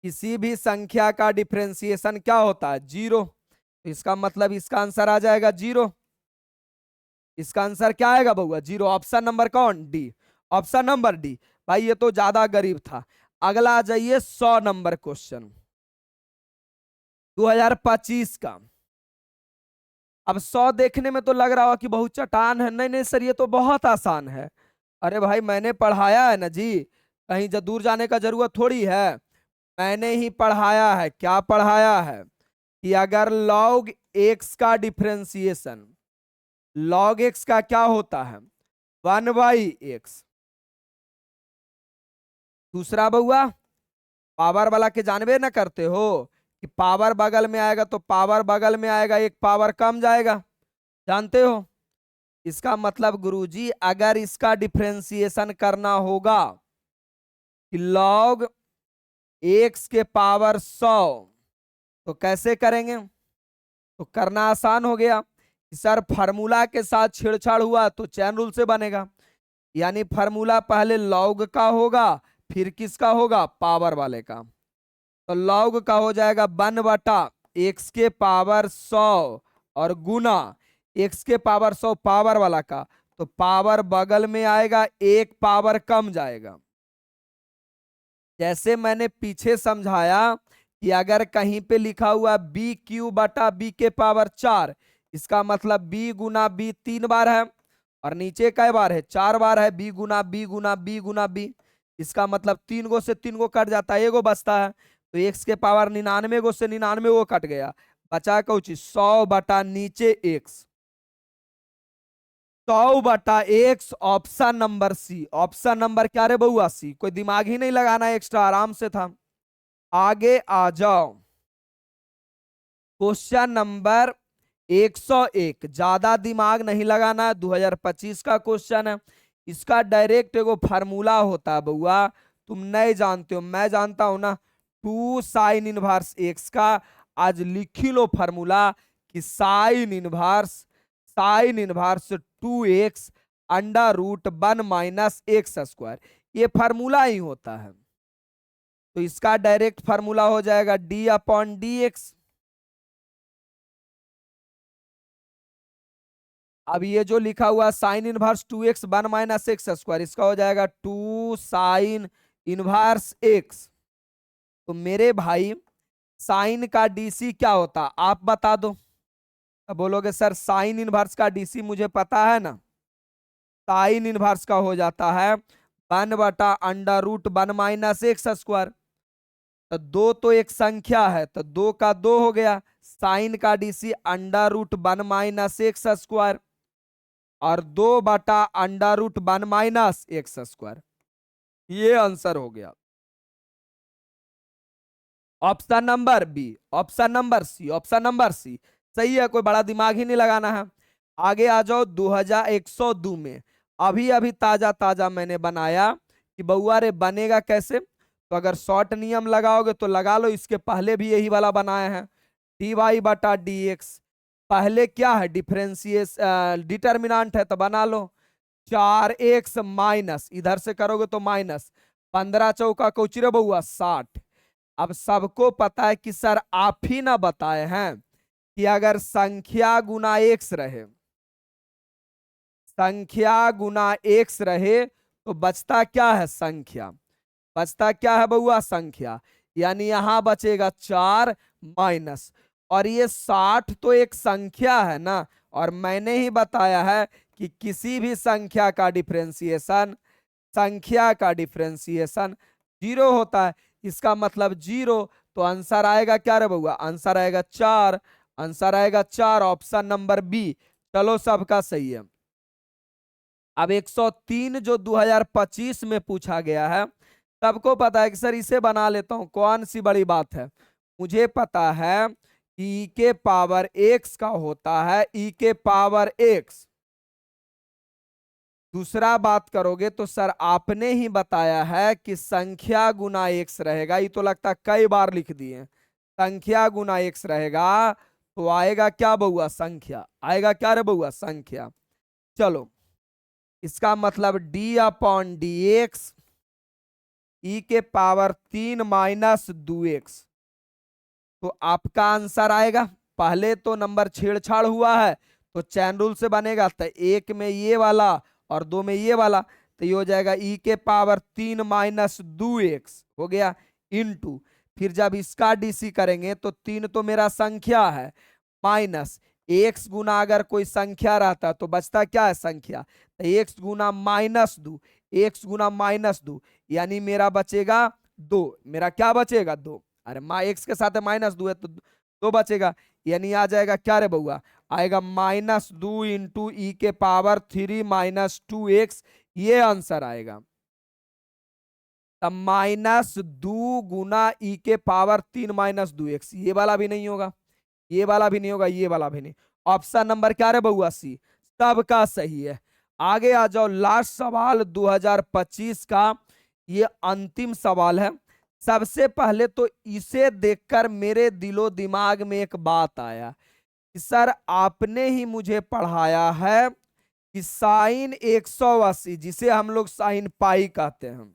किसी भी संख्या का डिफरेंशिएशन क्या होता है, 0। तो इसका मतलब इसका आंसर आ जाएगा 0, इसका आंसर क्या आएगा बउआ 0, ऑप्शन नंबर कौन, डी, ऑप्शन नंबर डी। भाई ये तो ज्यादा गरीब था। अगला आ जाइए 100 नंबर क्वेश्चन 2025 का। अब 100 देखने में तो लग रहा हो कि बहुत चटान है, नहीं नहीं सर ये तो बहुत आसान है। अरे भाई मैंने पढ़ाया है ना जी, कहीं दूर जाने का जरूरत थोड़ी है, मैंने ही पढ़ाया है। क्या पढ़ाया है कि अगर log x का डिफरेंशिएशन, log x का क्या होता है 1/x। दूसरा बउआ पावर वाला के जानबे ना करते हो कि पावर बगल में आएगा तो पावर बगल में आएगा, एक पावर कम जाएगा, जानते हो। इसका मतलब गुरुजी अगर इसका डिफरेंशिएशन करना होगा कि log x के पावर 100, तो कैसे करेंगे, तो करना आसान हो गया कि सर फार्मूला के साथ छेड़छाड़ हुआ तो चैन रूल से बनेगा, यानी फार्मूला पहले log का होगा फिर किसका होगा, पावर वाले का। तो log का हो जाएगा 1/x के पावर 100 और गुना x के पावर 100 पावर वाला का, तो पावर बगल में आएगा, एक पावर कम जाएगा। जैसे मैंने पीछे समझाया कि अगर कहीं पे लिखा हुआ b³ b के पावर 4, इसका मतलब b गुना b 3 बार है, और नीचे कै बार है, 4 बार है, b गुना b गुना b गुना b। इसका मतलब 3 गो से 3 गो कट जाता है, एगो बचता है, तो x के पावर 99 गो से 99 गो कट गया, बचा कौची 100 बटा नीचे x, 100/x, option number C. Option number क्या रे बउआ सी, कोई दिमाग ही नहीं लगाना एक्स्ट्रा, आराम से था। आगे आ जाओ क्वेश्चन नंबर 101, ज्यादा दिमाग नहीं लगाना, 2025 का क्वेश्चन है। इसका डायरेक्ट एगो फार्मूला होता है बउआ, तुम नहीं जानते हो, मैं जानता हूं ना, 2 sin इनवर्स x का। आज लिखी लो फार्मूला कि साइन इनवर्स 2x √1 - x², ये फार्मूला ही होता है। तो इसका डायरेक्ट फार्मूला हो जाएगा d/dx। अब ये जो लिखा हुआ sine inverse 2x 1 minus x square, इसका हो जाएगा 2 साइन इनवर्स एक्स। तो मेरे भाई साइन का डीसी क्या होता आप बता दो। अब बोलोगे सर साइन इनवर्स का डीसी मुझे पता है ना, साइन इनवर्स का हो जाता है 1/√1 माइनस एक्स स्क्वायर। तो दो तो एक संख्या है तो 2 का 2 हो गया, साइन का डीसी √1 माइनस एक्स स्क्वायर और 2/√1 माइनस एक्स स्क्वायर। ये आंसर हो गया option number B, option number C, option number C सही है, कोई बड़ा दिमाग ही नहीं लगाना है। आगे आ जाओ 2102 में, अभी अभी ताजा ताजा मैंने बनाया कि बउआ रे बनेगा कैसे। तो अगर शॉर्ट नियम लगाओगे तो लगा लो, इसके पहले भी यही वाला बनाए हैं। dy/dx पहले क्या है डिफरेंशिएस डिटर्मिनांट है तो बना लो 4x माइनस, इधर से करोगे तो माइनस 15 चौका कोचिरे बउआ 60। अब सबको पता है कि सर आप ही ना बताए हैं कि अगर संख्या गुना एक्स रहे, संख्या गुना एक्स रहे तो बचता क्या है संख्या, बचता क्या है बउआ संख्या, यानी यहां बचेगा 4 माइनस, और ये 60 तो एक संख्या है ना, और मैंने ही बताया है कि किसी भी संख्या का डिफरेंशिएशन, संख्या का डिफरेंशिएशन 0 होता है। इसका मतलब 0, तो आंसर आएगा क्या रे बउआ, आंसर आएगा 4, आंसर आएगा 4, ऑप्शन नंबर बी। चलो सबका सही है। अब 103 जो 2025 में पूछा गया है, सबको पता है कि सर इसे बना लेता हूं, कौन सी बड़ी बात है। मुझे पता है कि ई के पावर एक्स का होता है ई के पावर एक्स। दूसरा बात करोगे तो सर आपने ही बताया है कि संख्या गुना एक्स रहेगा, ये तो लगता है कई बार लिख दिए, संख्या गुना एक्स रहेगा तो आएगा क्या बउआ संख्या, आएगा क्या रे बउआ संख्या। चलो इसका मतलब d/dx ई के पावर 3 माइनस 2x, तो आपका आंसर आएगा, पहले तो नंबर छेड़छाड़ हुआ है तो चैन रूल से बनेगा, तो एक में ये वाला और दो में ये वाला, तो ये हो जाएगा ई के पावर 3 माइनस 2x हो गया इनटू, फिर जब इसका डीसी करेंगे तो 3 तो मेरा संख्या है माइनस एक्स गुना अगर कोई संख्या रहता तो बचता क्या है संख्या, तो एक्स गुना -2, एक्स गुना -2 यानी मेरा बचेगा 2, मेरा क्या बचेगा 2, अरे एक्स के साथ -2 है तो 2 बचेगा, यानी आ जाएगा क्या रे बउआ, आएगा -2 इंटू ई के पावर 3 माइनस 2x, ये आंसर आएगा। तब -2 गुना ई के पावर 3 माइनस 2x, ये वाला भी नहीं होगा, ये वाला भी नहीं होगा, ये वाला भी नहीं, ऑप्शन नंबर क्या रे बउआ सी, सबका सही है। आगे आ जाओ लास्ट सवाल 2025 का, ये अंतिम सवाल है। सबसे पहले तो इसे देखकर मेरे दिलो दिमाग में एक बात आया कि सर आपने ही मुझे पढ़ाया है कि साइन 180 जिसे हम लोग साइन पाई कहते हैं,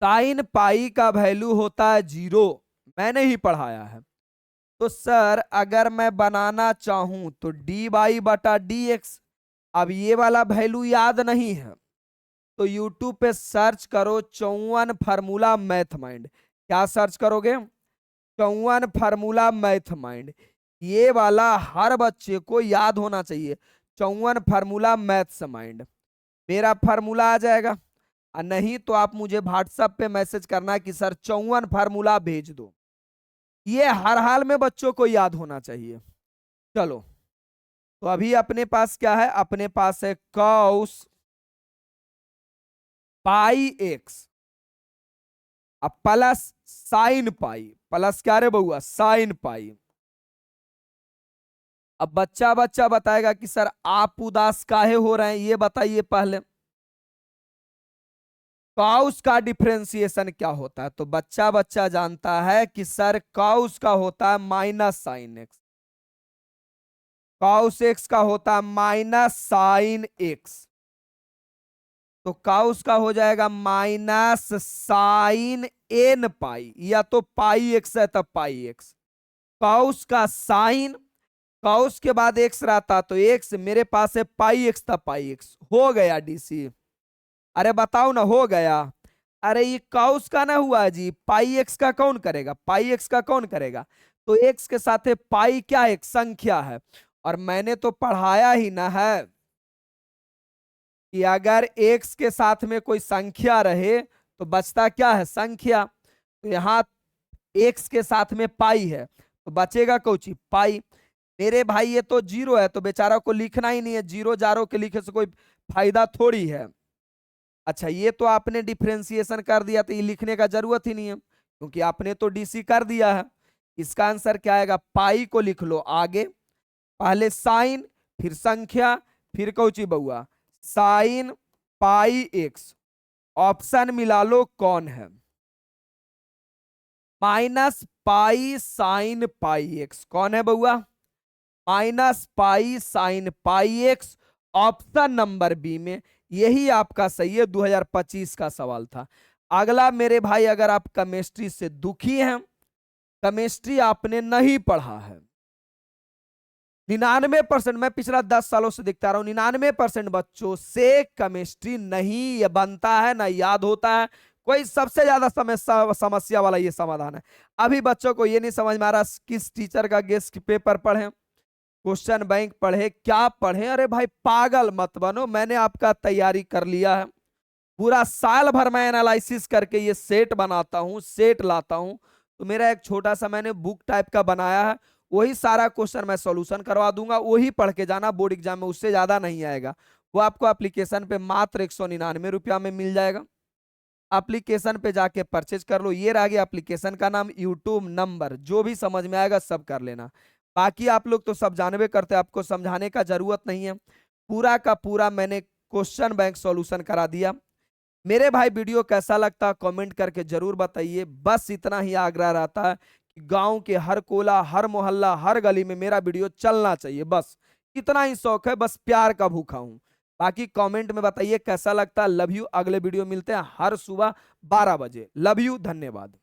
साइन पाई का वैल्यू होता है 0, मैंने ही पढ़ाया है। तो सर अगर मैं बनाना चाहूं तो dy/dx, अब ये वाला वैल्यू याद नहीं है तो YouTube पे सर्च करो 54 फार्मूला मैथ माइंड, क्या सर्च करोगे 54 फार्मूला मैथ माइंड, ये वाला हर बच्चे को याद होना चाहिए 54 फार्मूला मैथ्स माइंड, मेरा फार्मूला आ जाएगा। और नहीं तो आप मुझे व्हाट्सएप पे मैसेज करना कि सर 54 फार्मूला भेज दो, ये हर हाल में बच्चों को याद होना चाहिए। चलो तो अभी अपने पास क्या है, अपने पास है कॉस पाई एक्स अब प्लस साइन पाई, प्लस क्या रे बउआ साइन पाई। अब बच्चा बच्चा बताएगा कि सर आप उदास काहे हो रहे हैं, ये बताइए पहले। कॉस का डिफरेंशिएशन क्या होता है, तो बच्चा बच्चा जानता है कि सर कॉस का होता है minus sine x, cos x का होता है माइनस साइन एक्स, तो काउस का हो जाएगा माइनस साइन एन पाई, या तो पाई एक्स है तब पाई एक्स, काउस का साइन कॉस के बाद एक्स रहता तो एक्स, मेरे पास है पाई एक्स था, पाई एक्स हो गया डीसी। अरे बताओ ना, हो गया। अरे ये कॉस का ना हुआ जी, पाई एक्स का कौन करेगा, पाई एक्स का कौन करेगा। तो एक्स के साथ है पाई, क्या एक संख्या है। और मैंने तो पढ़ाया ही ना है कि अगर एक्स के साथ में कोई संख्या रहे तो बचता क्या है, संख्या। तो यहाँ एक्स के साथ में पाई है तो बचेगा कौची, पाई। मेरे भाई ये तो जीरो है तो बेचारा को लिखना ही नहीं है, जीरो जारो के लिखे से कोई फायदा थोड़ी है। अच्छा ये तो आपने डिफरेंशिएशन कर दिया तो ये लिखने का जरूरत ही नहीं है क्योंकि आपने तो डीसी कर दिया है। इसका आंसर क्या आएगा, पाई को लिख लो आगे, पहले साइन फिर संख्या फिर कौची बउआ, साइन पाई एक्स। ऑप्शन मिला लो कौन है, minus pi sine pi x कौन है बउआ, minus pi sine pi x. Option number B में यही आपका सही है, 2025 का सवाल था। अगला मेरे भाई, अगर आप केमिस्ट्री से दुखी हैं, केमिस्ट्री आपने नहीं पढ़ा है, 99%, मैं पिछला 10 सालों से दिखता रहा हूं, 99% बच्चों से केमिस्ट्री नहीं ये बनता है ना याद होता है। कोई सबसे ज्यादा समस्या वाला ये समाधान है। अभी बच्चों को ये नहीं समझ में आ रहा किस टीचर का गेस्ट पेपर पढ़े, क्वेश्चन बैंक पढ़े, क्या पढ़े। अरे भाई पागल मत बनो, मैंने आपका तैयारी कर लिया है, पूरा साल भर मैं एनालिसिस करके ये सेट बनाता हूँ, सेट लाता हूँ। तो मेरा एक छोटा सा मैंने बुक टाइप का बनाया है, वही सारा क्वेश्चन मैं सॉल्यूशन करवा दूंगा, वही पढ़ के जाना बोर्ड एग्जाम में, उससे ज्यादा नहीं आएगा। वो आपको एप्लीकेशन पे मात्र 199 रुपया में मिल जाएगा। एप्लीकेशन पे जाके परचेज कर लो। ये रह गया एप्लीकेशन का नाम, यूट्यूब नंबर, जो भी समझ में आएगा सब कर लेना। बाकी आप लोग तो सब जानबे करते, आपको समझाने का जरूरत नहीं है, पूरा का पूरा मैंने क्वेश्चन बैंक सॉल्यूशन करा दिया। मेरे भाई वीडियो कैसा लगता कमेंट करके जरूर बताइए। बस इतना ही आग्रह रहता है कि गांव के हर कोला, हर मोहल्ला, हर गली में मेरा वीडियो चलना चाहिए, बस इतना ही शौक है, बस प्यार का भूखा हूं। बाकी कमेंट में बताइए कैसा लगता। लव यू, अगले वीडियो मिलते हैं हर सुबह 12 बजे। लव यू, धन्यवाद।